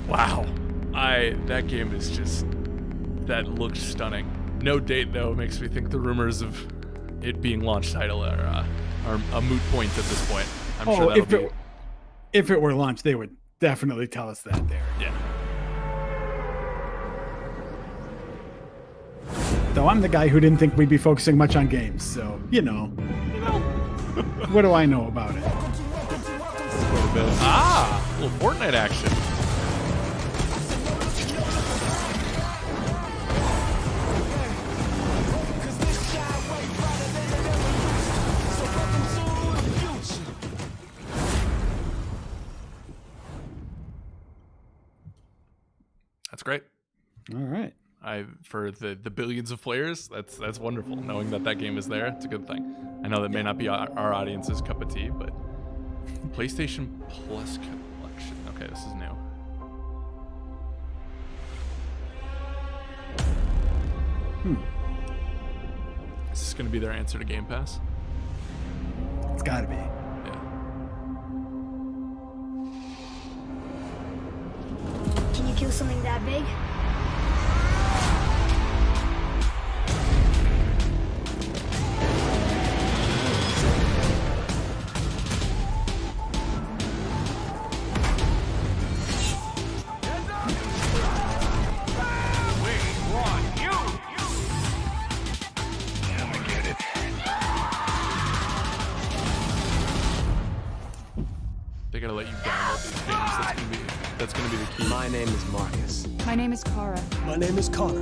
Wow. That game is just, that looks stunning. No date though makes me think the rumors of it being launch title are a moot point at this point. I'm sure that'll if it were launched, they would definitely tell us that there. Yeah. Though I'm the guy who didn't think we'd be focusing much on games, so you know. What do I know about it? A little Fortnite action. That's great. All right. For the billions of players, that's wonderful. Knowing that game is there, it's a good thing. I know that may not be our audience's cup of tea, but PlayStation Plus collection. Okay, this is new. Is this going to be their answer to Game Pass? It's got to be. Yeah. Can you kill something that big? They gotta let you download these games. That's gonna be the key. My name is Marcus. My name is Kara. My name is Connor.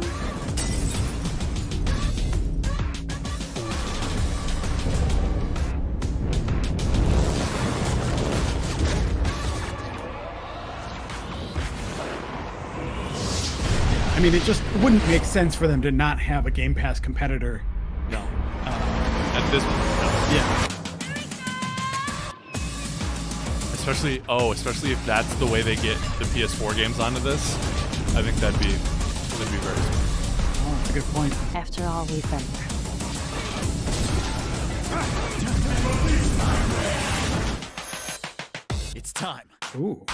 I mean, it just wouldn't make sense for them to not have a Game Pass competitor. No. At this point, no. Yeah. Especially if that's the way they get the PS4 games onto this. I think that'd be very smart. Oh, that's a good point. After all, we've been there. It's time. Ooh.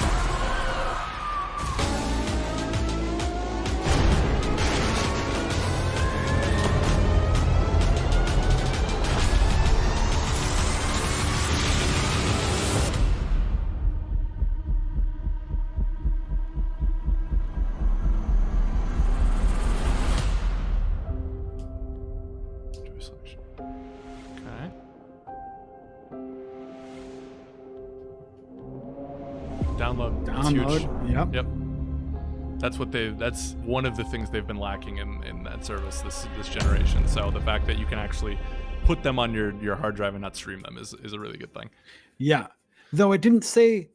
Download. It's huge. Yep. That's one of the things they've been lacking in that service this generation. So the fact that you can actually put them on your hard drive and not stream them is a really good thing. Yeah. Though it didn't say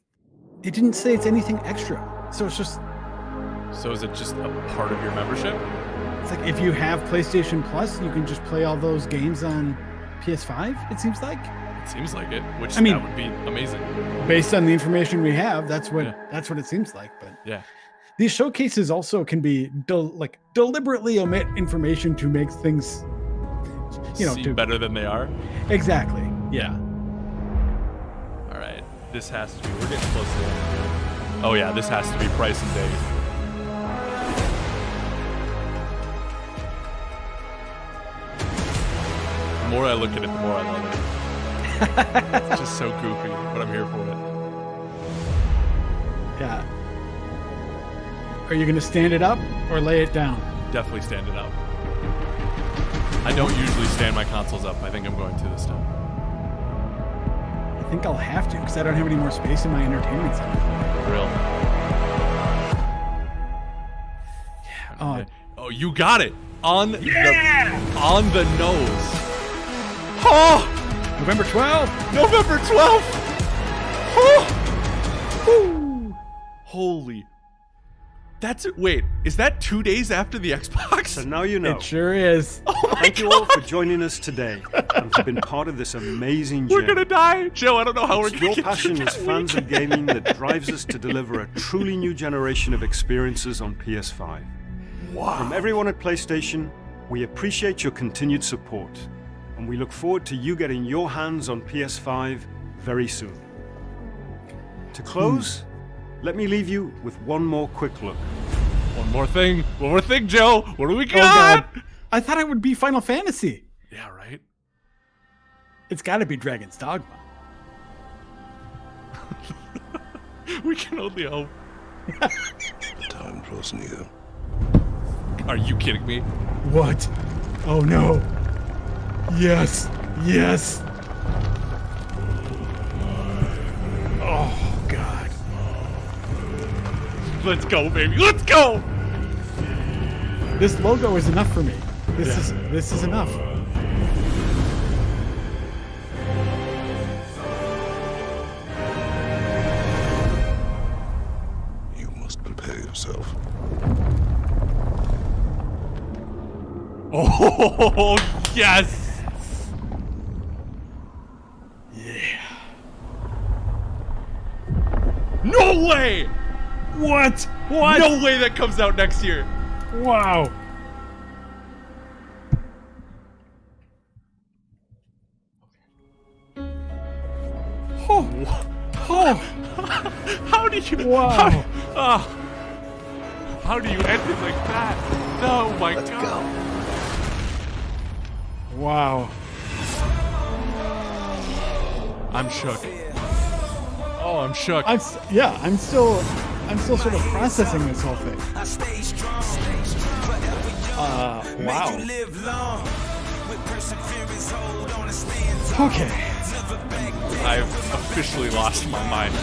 it's anything extra. So it's just. So is it just a part of your membership? It's like if you have PlayStation Plus, you can just play all those games on PS5. It seems like. It seems like it, which that would be amazing. Based on the information we have, that's what it seems like. But yeah, these showcases also can be deliberately omit information to make things, seem better than they are. Exactly. Yeah. All right, this has to be. We're getting close to the end here. Oh yeah, this has to be price and date. The more I look at it, the more I love it. It's just so goofy, but I'm here for it. Yeah. Are you going to stand it up or lay it down? Definitely stand it up. I don't usually stand my consoles up. I think I'm going to this time. I think I'll have to because I don't have any more space in my entertainment center. For real. Yeah. Oh, you got it on the nose. Oh! November 12th. November 12th. Oh! Holy. That's it. Wait, is that 2 days after the Xbox? So now you know. It sure is. Oh my Thank you all for joining us today and for being part of this amazing journey. We're gonna die, Joe. I don't know how we're gonna Your get passion through as that fans week. of gaming that drives us to deliver a truly new generation of experiences on PS5. Wow. From everyone at PlayStation, we appreciate your continued support, and we look forward to you getting your hands on PS5 very soon. To close, let me leave you with one more quick look. One more thing, Joe. What do we got? Oh God. I thought it would be Final Fantasy. Yeah, right. It's got to be Dragon's Dogma. We can only hope. The time draws near. Are you kidding me? What? Oh no. Yes. Yes. Oh God. Let's go, baby. Let's go. This logo is enough for me. This is enough. You must prepare yourself. Oh, yes. Yeah. No way. What? No way that comes out next year. Wow. Oh. Oh. How do you? Wow. How do you end it like that? Oh my God. Wow. I'm shook. Oh, I'm shook. I'm still sort of processing this whole thing. Wow. Okay. I've officially lost my mind.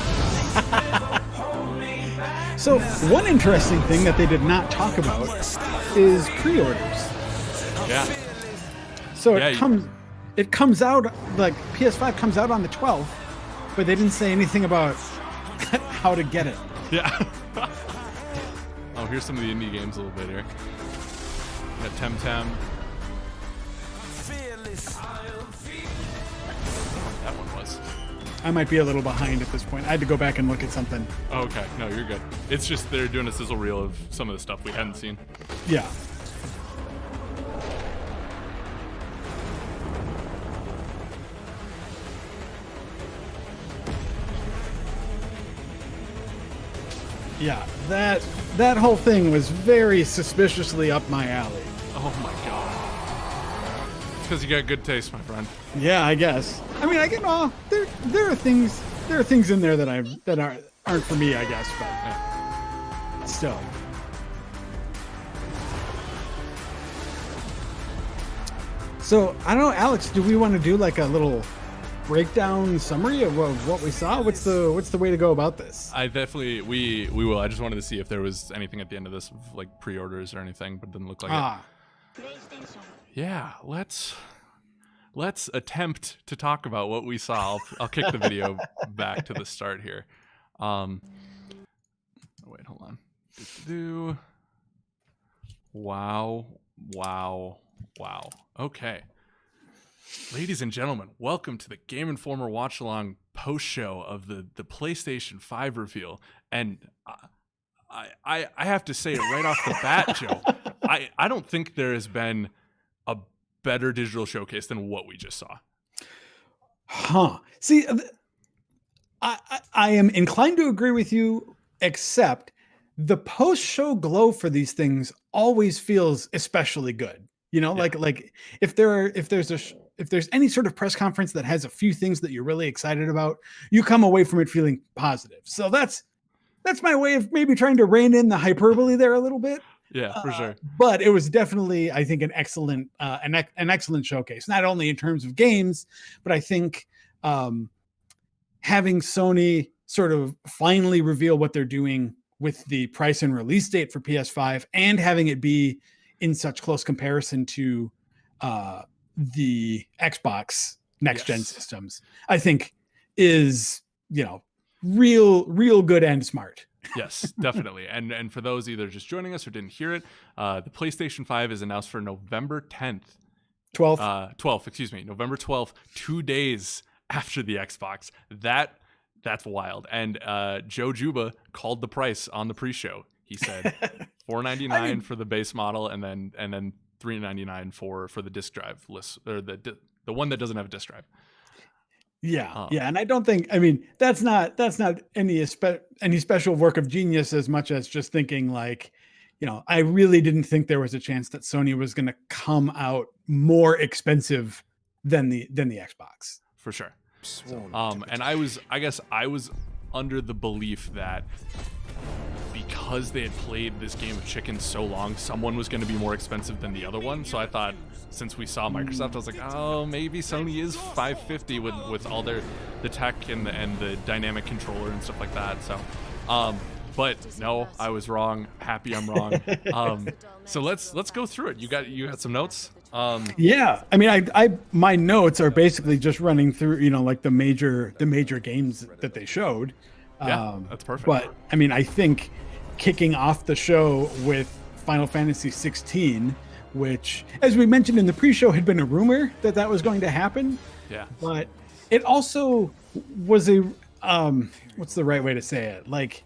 So one interesting thing that they did not talk about is pre-orders. Yeah. So it comes out, like PS5 comes out on the 12th, but they didn't say anything about how to get it. Yeah. Oh, here's some of the indie games a little bit here. Got Temtem. That one was. I might be a little behind at this point. I had to go back and look at something. Oh, okay. No, you're good. It's just they're doing a sizzle reel of some of the stuff we hadn't seen. Yeah. Yeah, that whole thing was very suspiciously up my alley. Oh my God. Because you got good taste, my friend. Yeah, I guess. I mean, I get there are things in there that aren't for me, I guess, but still. So I don't know, Alex. Do we want to do like a little breakdown summary of what we saw? What's the way to go about this? I definitely we will. I just wanted to see if there was anything at the end of this, like pre-orders or anything, but it didn't look like it. Yeah, let's attempt to talk about what we saw. I'll kick the video back to the start here. Wait, hold on. Wow. Okay. Ladies and gentlemen, welcome to the Game Informer watch-along post-show of the PlayStation 5 reveal. And I have to say it right off the bat, Joe. I don't think there has been a better digital showcase than what we just saw. Huh. See, I am inclined to agree with you, except the post-show glow for these things always feels especially good. You know, like if there's any sort of press conference that has a few things that you're really excited about, you come away from it feeling positive. So that's my way of maybe trying to rein in the hyperbole there a little bit. Yeah, for sure. But it was definitely, I think, an excellent showcase, not only in terms of games, but I think having Sony sort of finally reveal what they're doing with the price and release date for PS5 and having it be in such close comparison to the Xbox next gen systems, I think is, real good and smart. Yes, definitely. And for those either just joining us or didn't hear it, the PlayStation 5 is announced for November 10th. 12th, excuse me, November 12th, 2 days after the Xbox. That's wild. And Joe Juba called the price on the pre-show. He said $499 for the base model, and then $399 for the disc drive list, or the one that doesn't have a disc drive. Yeah, and I don't think, that's not any special work of genius as much as just thinking like, I really didn't think there was a chance that Sony was going to come out more expensive than the Xbox. For sure. And I guess I was under the belief that because they had played this game of chicken so long, someone was going to be more expensive than the other one. So I thought, since we saw Microsoft, I was like, oh, maybe Sony is $550 with all the tech and the dynamic controller and stuff like that. So, but no, I was wrong. Happy I'm wrong. So let's go through it. You got some notes? Yeah, I my notes are basically just running through, like the major games that they showed. Yeah, that's perfect. But I think kicking off the show with Final Fantasy XVI, which, as we mentioned in the pre-show, had been a rumor that was going to happen. Yeah. But it also was a what's the right way to say it? Like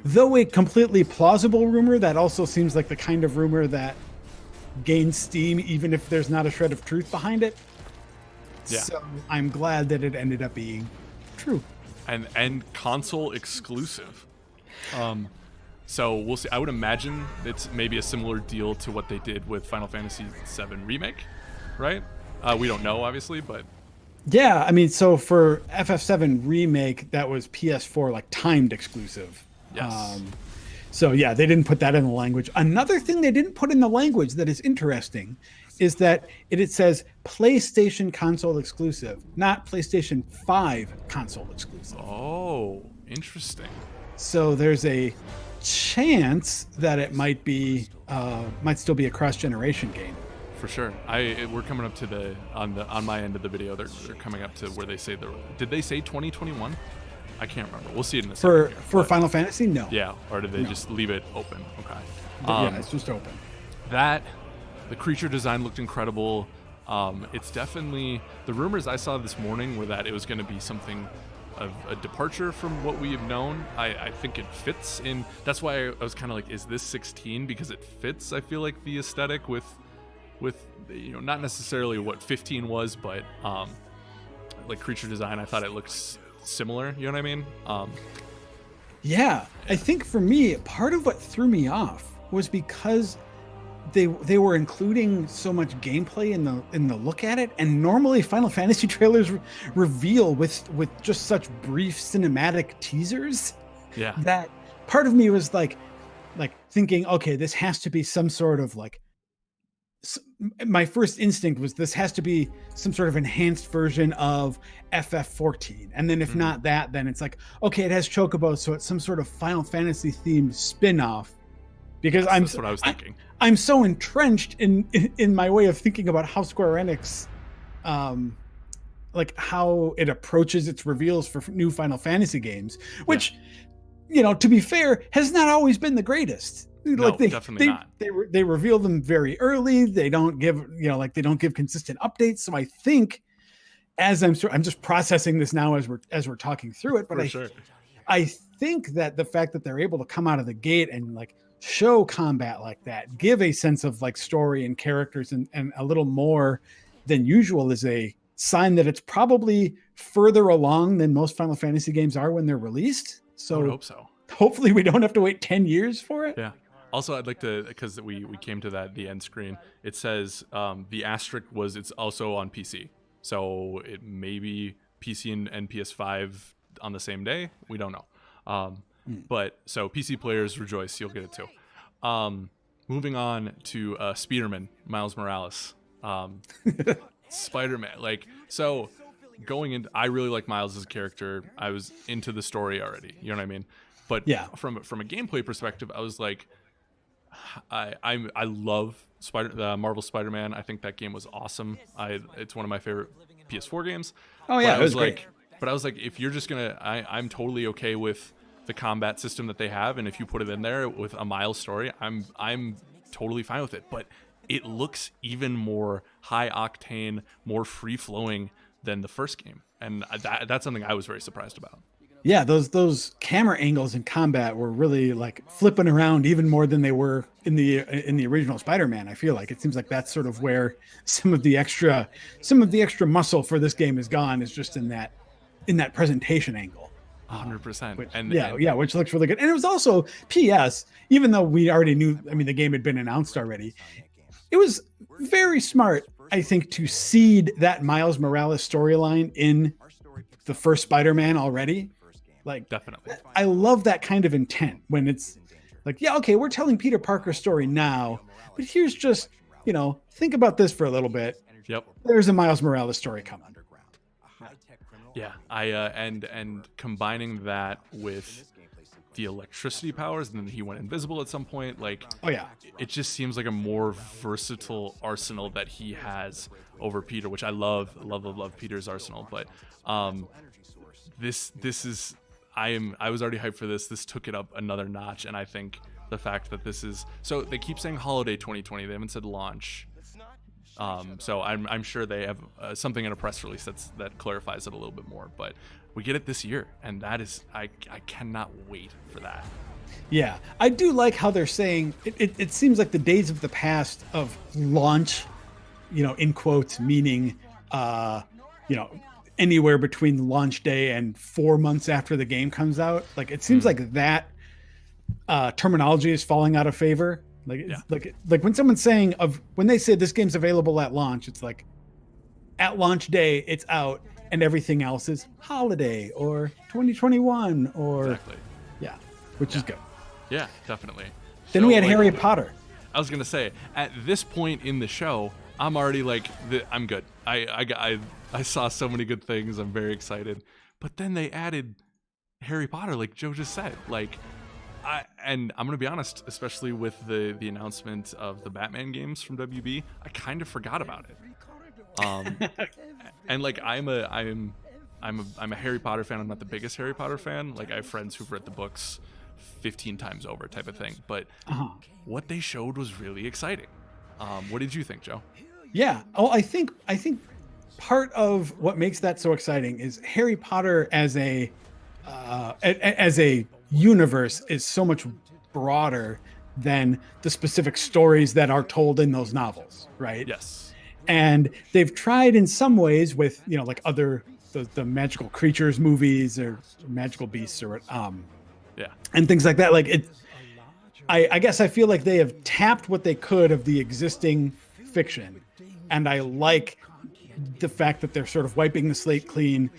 though a completely plausible rumor, that also seems like the kind of rumor that gains steam even if there's not a shred of truth behind it. Yeah. So I'm glad that it ended up being true. And console exclusive. So we'll see. I would imagine it's maybe a similar deal to what they did with Final Fantasy VII Remake, right? We don't know, obviously, but... Yeah, so for FF7 Remake, that was PS4, timed exclusive. Yes. So yeah, they didn't put that in the language. Another thing they didn't put in the language that is interesting is that it says PlayStation console exclusive, not PlayStation 5 console exclusive. Oh, interesting. So there's a chance that it might still be a cross-generation game. For sure. We're coming up to on my end of the video. They're coming up to where they say did they say 2021? I can't remember. We'll see it in a second. For Final Fantasy, no. Yeah, or did they just leave it open? Okay. Yeah, it's just open. The creature design looked incredible. It's definitely, the rumors I saw this morning were that it was going to be something of a departure from what we have known. I think it fits in. That's why I was kind of like, is this 16? Because it fits, I feel like, the aesthetic with not necessarily what 15 was, but creature design. I thought it looked similar, you know what I mean? Yeah, I think for me, part of what threw me off was because they were including so much gameplay in the look at it, and normally Final Fantasy trailers reveal with just such brief cinematic teasers. Yeah. That part of me was like thinking, okay, this has to be some sort of my first instinct was this has to be some sort of enhanced version of FF14. And then if not that, then it's like, okay, it has Chocobos, so it's some sort of Final Fantasy themed spin-off. Because that's what I was thinking. I'm so entrenched in my way of thinking about how Square Enix, like how it approaches its reveals for new Final Fantasy games, which, to be fair, has not always been the greatest. No, definitely not. They reveal them very early. They don't give, they don't give consistent updates. So I think, as I'm just processing this now as we're talking through it, but I think that the fact that they're able to come out of the gate and like show combat like that, give a sense of like story and characters and a little more than usual is a sign that it's probably further along than most Final Fantasy games are when they're released. So I would hope so. Hopefully we don't have to wait 10 years for it. Yeah. Also, I'd like to, because we came to the end screen, it says the asterisk it's also on PC. So it may be PC and PS5 on the same day. We don't know. But so PC players rejoice, you'll get it too. Moving on to Spider-Man, Miles Morales. Spider-Man, so going into, I really like Miles as a character. I was into the story already, you know what I mean? But from a gameplay perspective, I was like, I love the Marvel Spider-Man. I think that game was awesome. It's one of my favorite PS4 games. Oh yeah, it was great. But I was like, if you're just gonna, I'm totally okay with the combat system that they have, and if you put it in there with a Miles story, I'm totally fine with it. But it looks even more high octane, more free flowing than the first game, and that's something I was very surprised about. Yeah, those camera angles in combat were really like flipping around even more than they were in the original Spider-Man. I feel like it seems like that's sort of where some of the extra muscle for this game is gone, is just in that presentation angle. 100%. Which looks really good. And it was also PS, even though we already knew, the game had been announced already. It was very smart, I think, to seed that Miles Morales storyline in the first Spider-Man already. Like, definitely. I love that kind of intent when it's like, yeah, okay, we're telling Peter Parker's story now, but here's just, think about this for a little bit. Yep. There's a Miles Morales story coming. Yeah, and combining that with the electricity powers, and then he went invisible at some point. It just seems like a more versatile arsenal that he has over Peter, which I love Peter's arsenal. But this is. I was already hyped for this. This took it up another notch, and I think the fact that this is, so they keep saying holiday 2020. They haven't said launch. So I'm sure they have something in a press release that clarifies it a little bit more. But we get it this year, and that is I cannot wait for that. Yeah, I do like how they're saying it seems like the days of the past of launch, in quotes, meaning anywhere between launch day and 4 months after the game comes out. Like, it seems like that terminology is falling out of favor. Like when someone's saying when they say this game's available at launch, it's like at launch day it's out and everything else is holiday or 2021 or which is good. Yeah, definitely. Then we had Harry Potter. I was gonna say, at this point in the show, I'm already like, I'm good. I saw so many good things. I'm very excited. But then they added Harry Potter, like Joe just said. And I'm gonna be honest, especially with the announcement of the Batman games from WB, I kind of forgot about it. And like I'm a Harry Potter fan. I'm not the biggest Harry Potter fan. Like, I have friends who've read the books 15 times over, type of thing. But what they showed was really exciting. What did you think, Joe? Yeah. Oh, I think part of what makes that so exciting is Harry Potter as a universe is so much broader than the specific stories that are told in those novels, right? Yes. And they've tried in some ways with, like other the magical creatures movies or magical beasts or and things like that. Like, it I guess I feel like they have tapped what they could of the existing fiction, and I like the fact that they're sort of wiping the slate clean,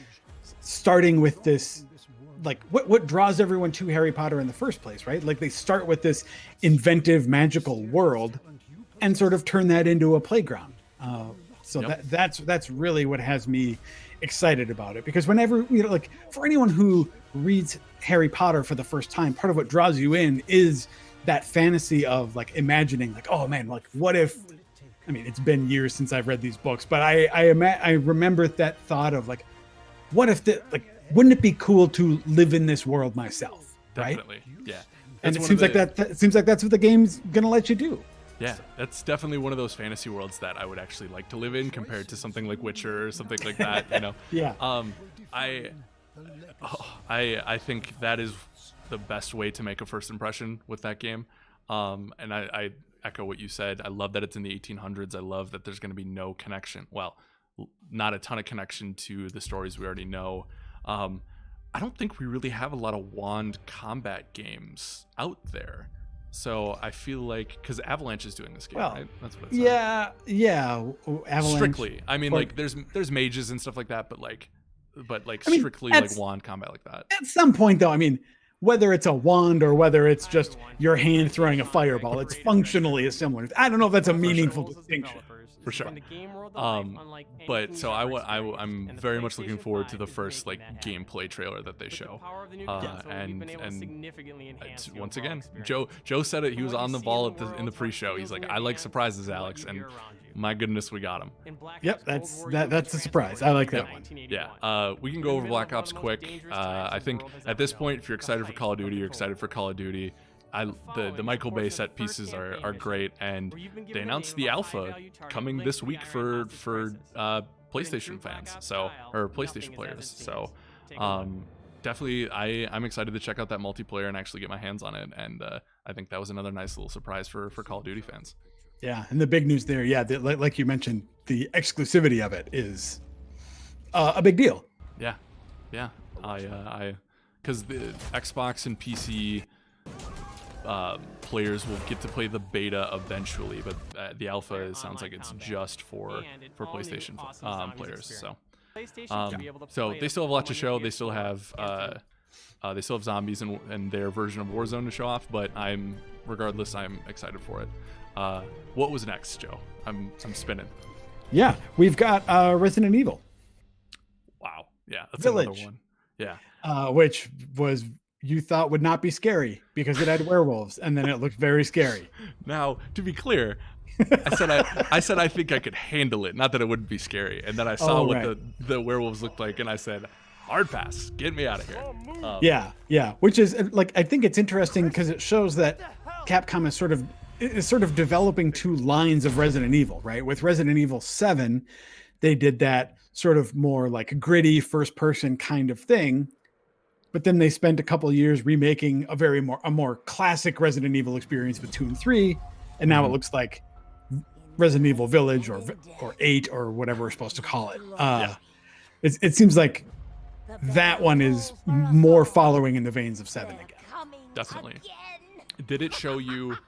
starting with this, like what draws everyone to Harry Potter in the first place, right? Like, they start with this inventive magical world, and sort of turn that into a playground. That's really what has me excited about it, because whenever, like, for anyone who reads Harry Potter for the first time, part of what draws you in is that fantasy of like imagining, like, oh man, like what if, I mean, it's been years since I've read these books, but I remember that thought of like, what if wouldn't it be cool to live in this world myself? Definitely. Right? Yeah. And it seems like it seems like that's what the game's gonna let you do. Yeah, that's definitely one of those fantasy worlds that I would actually like to live in, compared to something like Witcher or something like that. Yeah. I think that is the best way to make a first impression with that game. And I echo what you said. I love that it's in the 1800s. I love that there's going to be no connection. Well, not a ton of connection to the stories we already know. I don't think we really have a lot of wand combat games out there. So I feel like, because Avalanche is doing this game, right? That's what it said. Yeah. Avalanche. Strictly. I mean, like there's mages and stuff like that, but strictly like wand combat like that. At some point, though, I mean, whether it's a wand or whether it's just your hand throwing a fireball, it's functionally similar. I don't know if that's a meaningful distinction. For sure. But so I'm very much looking forward to the first like gameplay trailer that they show. And once again, Joe said it. He was on the ball in the pre-show. He's like, I like surprises, Alex, and my goodness, we got him. Yep, that's a surprise. I like that one. Yeah, we can go over Black Ops quick. I think at this point, if you're excited for Call of Duty, you're excited for Call of Duty. The Michael Bay set pieces are great, and they announced the alpha coming this week for PlayStation fans, or PlayStation players. So definitely, I'm excited to check out that multiplayer and actually get my hands on it. And I think that was another nice little surprise for Call of Duty fans. Yeah, and the big news there, like you mentioned, the exclusivity of it is a big deal. Yeah, because the Xbox and PC players will get to play the beta eventually, but the alpha sounds like it's just for PlayStation players. So they still have a lot to show. They still have zombies and their version of Warzone to show off. But I'm excited for it. What was next, Joe? I'm spinning. Yeah, we've got Resident Evil. Wow. Yeah, that's Village. Another one. Yeah. Which was, you thought would not be scary because it had werewolves, and then it looked very scary. Now, to be clear, I said I think I could handle it, not that it wouldn't be scary. And then I saw what the werewolves looked like, and I said, hard pass, get me out of here. Yeah. Which is like, I think it's interesting because it shows that Capcom is sort of developing two lines of Resident Evil, right? With Resident Evil 7, they did that sort of more like gritty first person kind of thing. But then they spent a couple of years remaking a more classic Resident Evil experience with 2 and 3, and now it looks like Resident Evil Village or 8 or whatever we're supposed to call it. It seems like that one is more following in the veins of 7 again. Definitely. Did it show you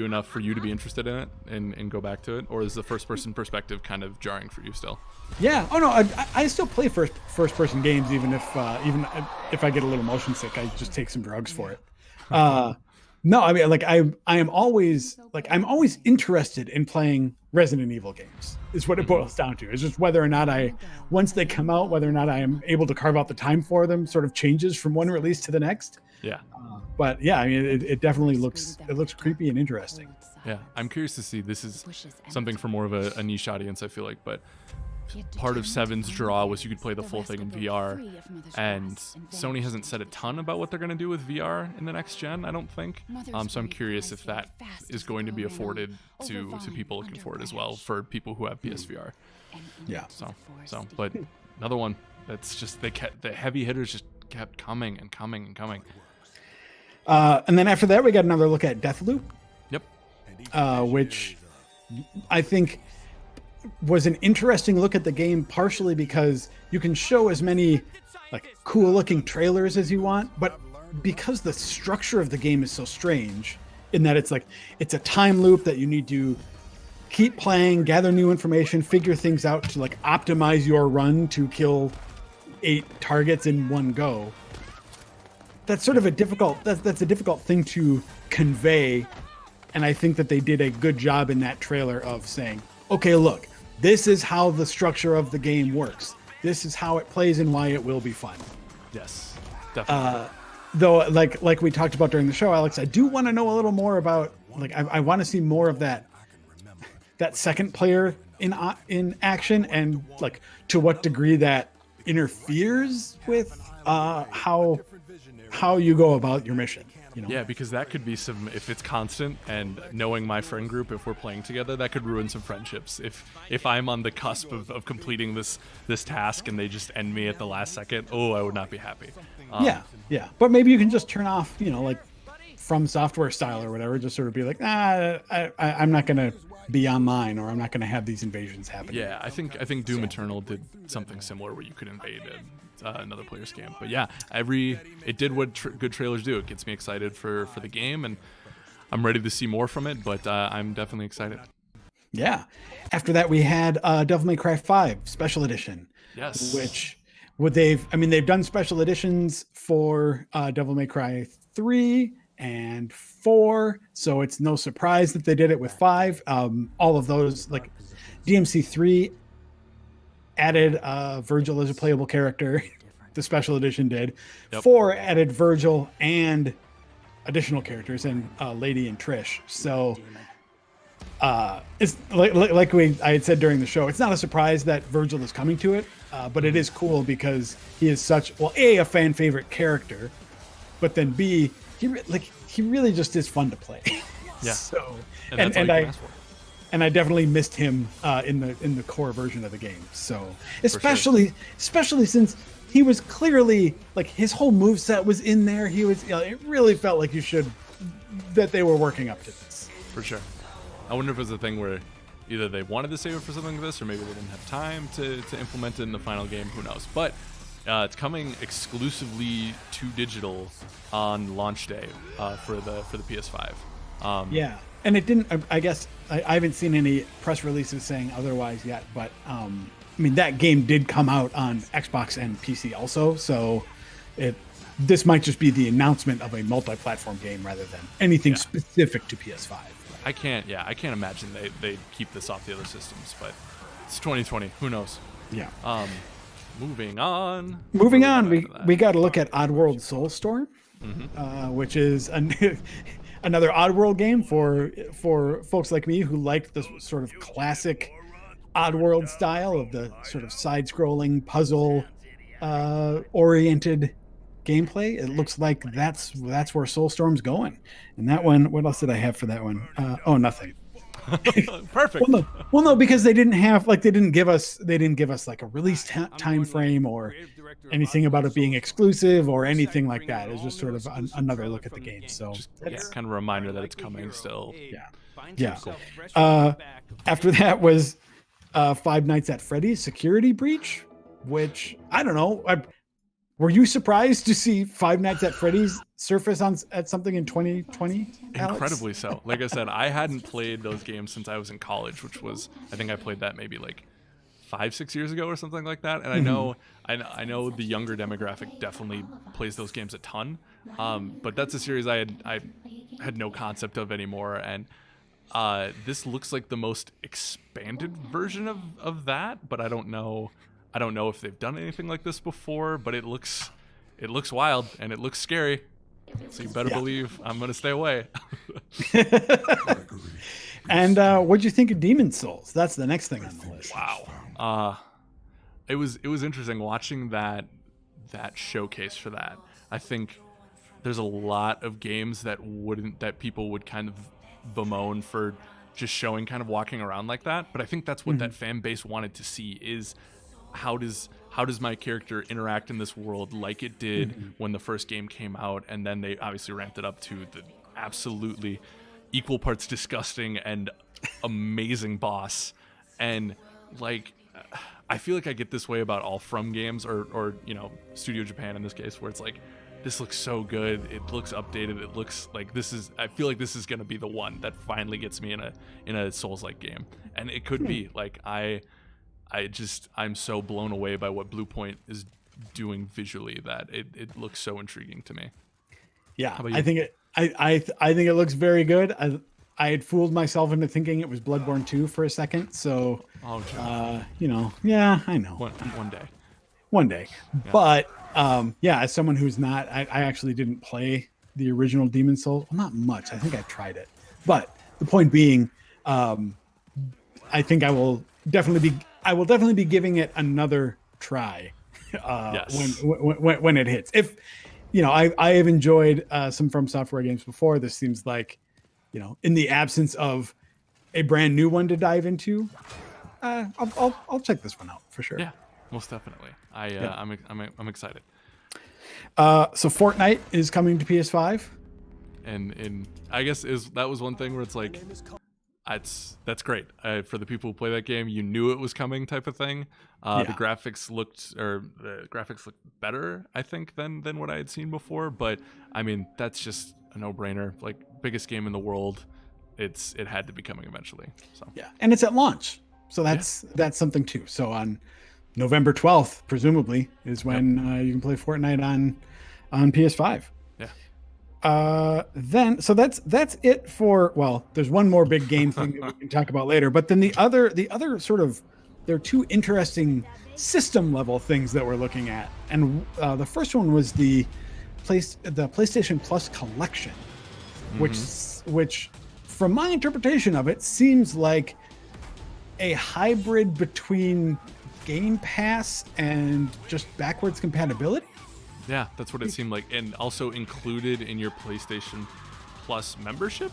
enough for you to be interested in it and go back to it, or is the first person perspective kind of jarring for you still? Yeah. Oh no, I still play first person games even if I get a little motion sick. I just take some drugs for it. No, I mean, like I'm always interested in playing Resident Evil games. Is what it boils down to. It's just whether or not once they come out, whether or not I am able to carve out the time for them sort of changes from one release to the next. Yeah. But yeah, I mean, it definitely looks creepy and interesting. Yeah, I'm curious to see. This is something for more of a niche audience, I feel like. But part of 7's draw was you could play the full thing in VR, and Sony hasn't said a ton about what they're going to do with VR in the next gen, I don't think. So I'm curious if that is going to be afforded to people looking for it as well, for people who have PSVR. Yeah. So, but another one that's just the heavy hitters just kept coming and coming and coming. And then after that, we got another look at Deathloop. Yep. Which I think was an interesting look at the game, partially because you can show as many like cool looking trailers as you want, but because the structure of the game is so strange in that it's a time loop that you need to keep playing, gather new information, figure things out to like optimize your run to kill 8 targets in one go. That's sort of a difficult thing to convey And I think that they did a good job in that trailer of saying, okay, look, this is how the structure of the game works. This is how it plays and why it will be fun. Yes, definitely. Though, like we talked about during the show, Alex, I do want to know a little more about, like, I want to see more of that second player in action, and like to what degree that interferes with how you go about your mission. You know? Yeah, because that could be if it's constant, and knowing my friend group, if we're playing together, that could ruin some friendships. If I'm on the cusp of completing this task and they just end me at the last second, I would not be happy. Yeah. But maybe you can just turn off, like From Software style or whatever, just sort of be like, I'm not going to be online, or I'm not going to have these invasions happen. Yeah, I think Doom Eternal did something similar where you could invade another player's camp. But yeah, it did what good trailers do. It gets me excited for the game, and I'm ready to see more from it, but I'm definitely excited. Yeah. After that, we had Devil May Cry 5 Special Edition. Yes. They've done special editions for Devil May Cry 3 and 4, so it's no surprise that they did it with 5. All of those, like DMC 3 added Virgil as a playable character. The special edition did. Yep. 4 added Virgil and additional characters, and Lady and Trish. So it's like I had said during the show, it's not a surprise that Virgil is coming to it, but it is cool because he is such, well, a fan favorite character, but then B, he really just is fun to play. Yeah. So and I definitely missed him in the core version of the game. So especially since he was clearly, like, his whole moveset was in there. He was, it really felt like that they were working up to this. For sure. I wonder if it was a thing where either they wanted to save it for something like this, or maybe they didn't have time to implement it in the final game. Who knows? But it's coming exclusively to digital on launch day for the PS5. Yeah, and it didn't. I guess I haven't seen any press releases saying otherwise yet. But that game did come out on Xbox and PC also. So this might just be the announcement of a multi-platform game rather than anything specific to PS5. I can't imagine they keep this off the other systems, but it's 2020. Who knows? Yeah. Moving on. We got to look at Oddworld Soulstorm, which is another Oddworld game for folks like me who like the sort of classic Oddworld style of the sort of side-scrolling puzzle oriented gameplay. It looks like that's where Soulstorm's going. And that one, what else did I have for that one? Nothing. Perfect. Well, no, because they didn't give us like a release time frame or anything about it being exclusive or anything like that. It's just sort of another look at the game. So kind of a reminder that it's coming still. Yeah. Cool. After that was Five Nights at Freddy's Security Breach, which I don't know. Were you surprised to see Five Nights at Freddy's surface at something in 2020, Alex? Incredibly so. Like I said, I hadn't played those games since I was in college, which was, I think I played that maybe like 5-6 years ago or something like that. And I know the younger demographic definitely plays those games a ton. But that's a series I had no concept of anymore. And this looks like the most expanded version of that, but I don't know if they've done anything like this before, but it looks wild and it looks scary. So you better believe I'm going to stay away. And what'd you think of Demon's Souls? That's the next thing on the list. Wow. It was interesting watching that showcase for that. I think there's a lot of games that people would kind of bemoan for just showing kind of walking around like that. But I think that's what that fan base wanted to see is how does my character interact in this world like it did when the first game came out, and then they obviously ramped it up to the absolutely equal parts disgusting and amazing boss. And like I feel like I get this way about all From games or Studio Japan in this case, where it's like, this looks so good, it looks updated, it looks like I feel like this is going to be the one that finally gets me in a Souls-like game. And it could be like I'm so blown away by what Bluepoint is doing visually that it looks so intriguing to me. Yeah, I think it looks very good. I had fooled myself into thinking it was Bloodborne 2 for a second. So, yeah, I know. One day. One day. Yeah. But as someone who's not, I actually didn't play the original Demon Souls. Well, not much. I think I tried it. But the point being, I think I will definitely be giving it another try when it hits. If I have enjoyed some From Software games before. This seems like, in the absence of a brand new one to dive into, I'll check this one out for sure. Yeah, most definitely. I'm excited. So Fortnite is coming to PS5, and I guess that was one thing where it's like, that's great for the people who play that game. You knew it was coming, type of thing. The graphics looked better, I think, than what I had seen before. But I mean, that's just a no-brainer. Like, biggest game in the world, it had to be coming eventually. So yeah, and it's at launch, so that's something too. So on November 12th, presumably, is when you can play Fortnite on PS5. Then so that's it for, well, there's one more big game thing that we can talk about later, but then the other sort of, there are two interesting system level things that we're looking at, and the first one was the PlayStation Plus collection, which from my interpretation of it seems like a hybrid between Game Pass and just backwards compatibility. Yeah, that's what it seemed like, and also included in your PlayStation Plus membership,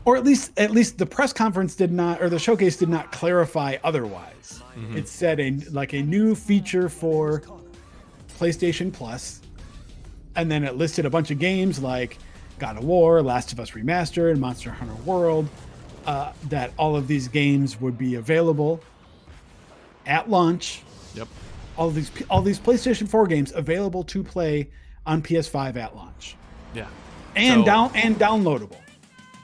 or at least the press conference did not, or the showcase did not clarify otherwise. It said a new feature for PlayStation Plus, and then it listed a bunch of games like God of War, Last of Us Remastered, Monster Hunter World. That all of these games would be available at launch. Yep. All these PlayStation 4 games available to play on PS5 at launch. Yeah. And downloadable.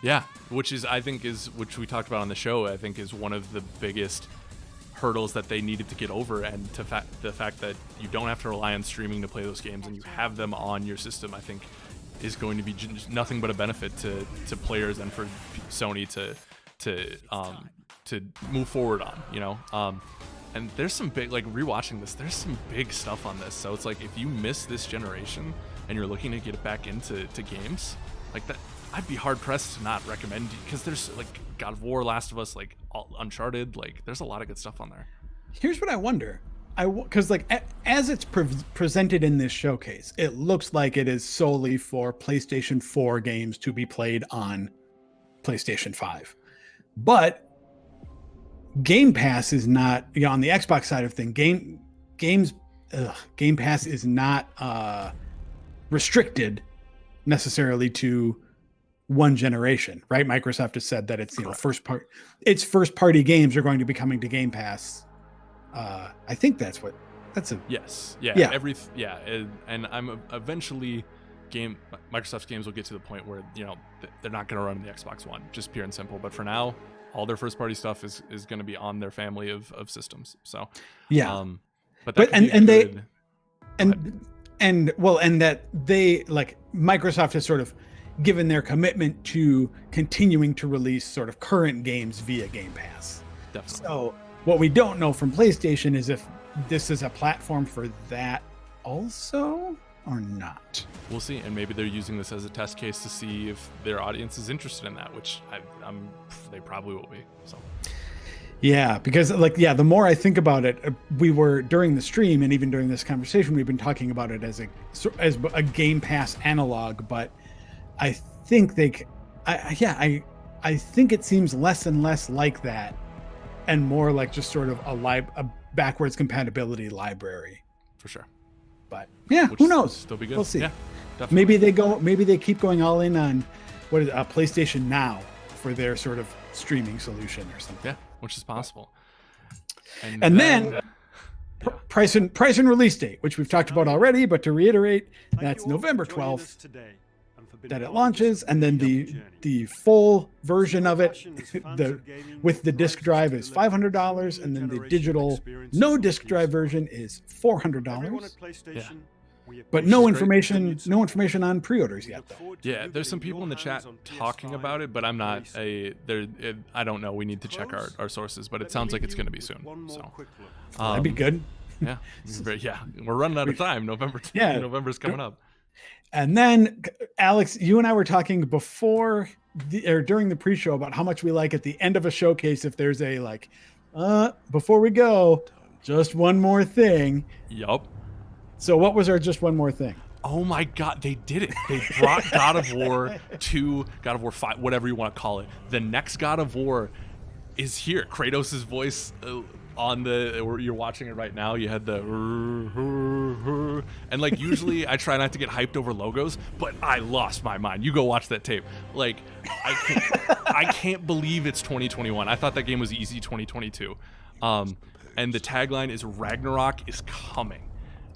Yeah, which we talked about on the show, I think is one of the biggest hurdles that they needed to get over, and the fact that you don't have to rely on streaming to play those games and you have them on your system, I think is going to be nothing but a benefit to players and for Sony to move forward on, And there's some big, like, rewatching this, there's some big stuff on this. So it's like, if you miss this generation and you're looking to get it back into games like that, I'd be hard pressed to not recommend, because there's like God of War, Last of Us, like Uncharted, like there's a lot of good stuff on there. Here's what I wonder. Because like as it's presented in this showcase, it looks like it is solely for PlayStation 4 games to be played on PlayStation 5. But Game Pass is not, on the Xbox side of things, Game Pass is not restricted necessarily to one generation, right? Microsoft has said that it's first party games are going to be coming to Game Pass. I think that's a yes, yeah. And I'm eventually Microsoft's games will get to the point where they're not going to run the Xbox One, just pure and simple. But for now, all their first party stuff is going to be on their family of systems. So yeah, but that they, like, Microsoft has sort of given their commitment to continuing to release sort of current games via Game Pass. Definitely. So what we don't know from PlayStation is if this is a platform for that also or not. We'll see, and maybe they're using this as a test case to see if their audience is interested in that, which they probably will be. So yeah, because the more I think about it, we were during the stream and even during this conversation, we've been talking about it as a Game Pass analog, but I think I think it seems less and less like that, and more like just sort of a backwards compatibility library. For sure. But yeah, who knows? Still be good. We'll see. Yeah, definitely. Maybe they keep going all in on PlayStation Now for their sort of streaming solution or something. Yeah, which is possible. And then price and release date, which we've talked about already, but to reiterate, that's November 12th that it launches, and then the full version of it, with the disc drive, is $500, and then the digital no disc drive version is $400. Yeah. but no information on pre-orders yet, though. Yeah, there's some people in the chat talking about it, but I'm not I don't know. We need to check our sources, but it sounds like it's going to be soon. So That'd be good. Yeah, yeah. We're running out of time. November's coming up. And then, Alex, you and I were talking before or during the pre-show about how much we like at the end of a showcase if there's a like, before we go, just one more thing. Yup. So what was our just one more thing? Oh my God, they did it. They brought God of War 2, God of War 5, whatever you want to call it. The next God of War is here. Kratos' voice on you're watching it right now. You had the and like usually I try not to get hyped over logos, but I lost my mind. You go watch that tape. Like I can't believe it's 2021. I thought that game was easy 2022. And the tagline is Ragnarok is coming.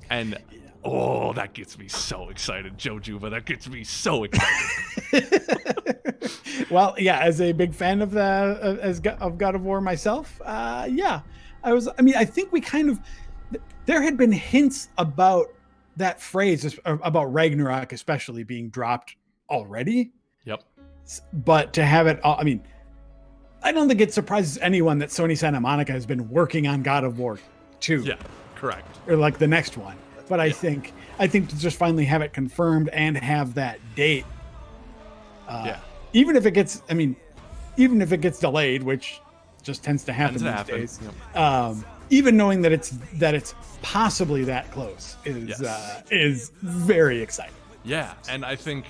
And oh, that gets me so excited, Joe Juba. That gets me so excited. Well, yeah, as a big fan of God of War myself, yeah, I think we kind of, there had been hints about that phrase, about Ragnarok especially, being dropped already. Yep. But to have it, I don't think it surprises anyone that Sony Santa Monica has been working on God of War 2. Yeah, correct. Or like the next one. But I think to just finally have it confirmed and have that date, even if it gets delayed, which just tends to happen these days. Yep. Even knowing that it's possibly that close is very exciting. Yeah, and I think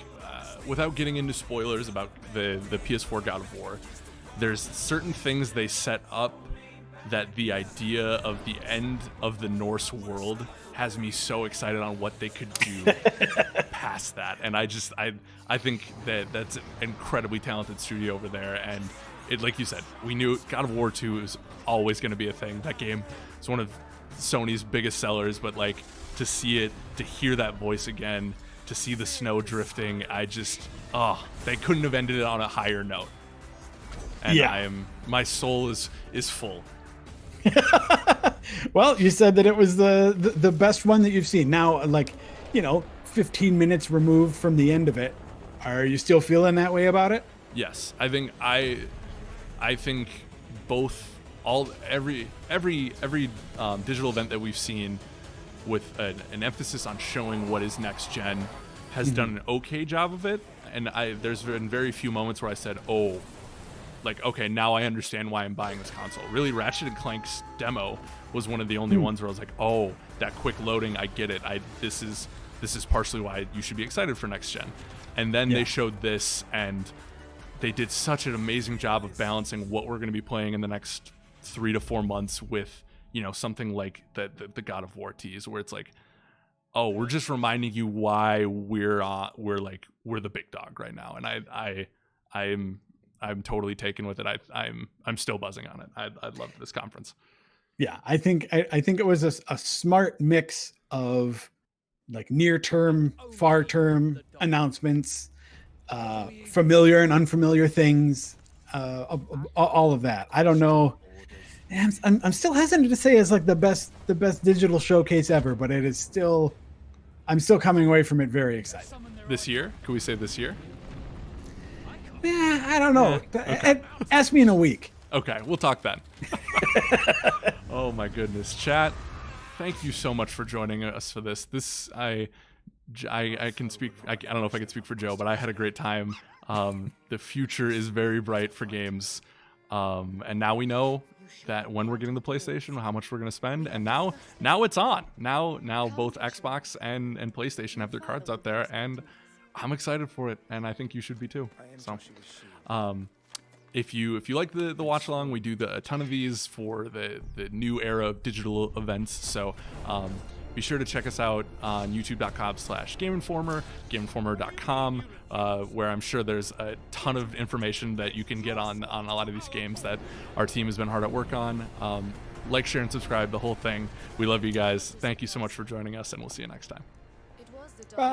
without getting into spoilers about the PS4 God of War, there's certain things they set up that the idea of the end of the Norse world has me so excited on what they could do past that. And I think that's an incredibly talented studio over there. And it, like you said, we knew God of War 2 is always going to be a thing. That game is one of Sony's biggest sellers, but like to see it, to hear that voice again, to see the snow drifting, they couldn't have ended it on a higher note. And my soul is full. Well, you said that it was the best one that you've seen. Now, 15 minutes removed from the end of it, are you still feeling that way about it? Yes, I think both every digital event that we've seen with an emphasis on showing what is next gen has done an okay job of it. And there's been very few moments where I said, okay, now I understand why I'm buying this console. Really, Ratchet & Clank's demo was one of the only ones where I was like, oh, that quick loading, I get it. This is partially why you should be excited for next gen. And then they showed this, and they did such an amazing job of balancing what we're going to be playing in the next 3 to 4 months with, something like the God of War tease, where it's like, oh, we're just reminding you why we're the big dog right now. And I'm totally taken with it. I'm still buzzing on it. I love this conference. Yeah, I think it was a smart mix of like near term, far term announcements, familiar and unfamiliar things, all of that. I don't know. I'm still hesitant to say it's like the best digital showcase ever, but it is still. I'm still coming away from it very excited. This year? Can we say this year? Yeah, I don't know. Okay. Ask me in a week. Okay, we'll talk then. Oh my goodness, chat! Thank you so much for joining us for this. I can speak. I don't know if I can speak for Joe, but I had a great time. The future is very bright for games, and now we know that when we're getting the PlayStation, how much we're going to spend, and now it's on. Now both Xbox and PlayStation have their cards out there, and I'm excited for it, and I think you should be too. So, if you like the watch along, we do a ton of these for the new era of digital events. So be sure to check us out on youtube.com/GameInformer, GameInformer.com, where I'm sure there's a ton of information that you can get on a lot of these games that our team has been hard at work on. Like, share, and subscribe, the whole thing. We love you guys. Thank you so much for joining us, and we'll see you next time. Bye.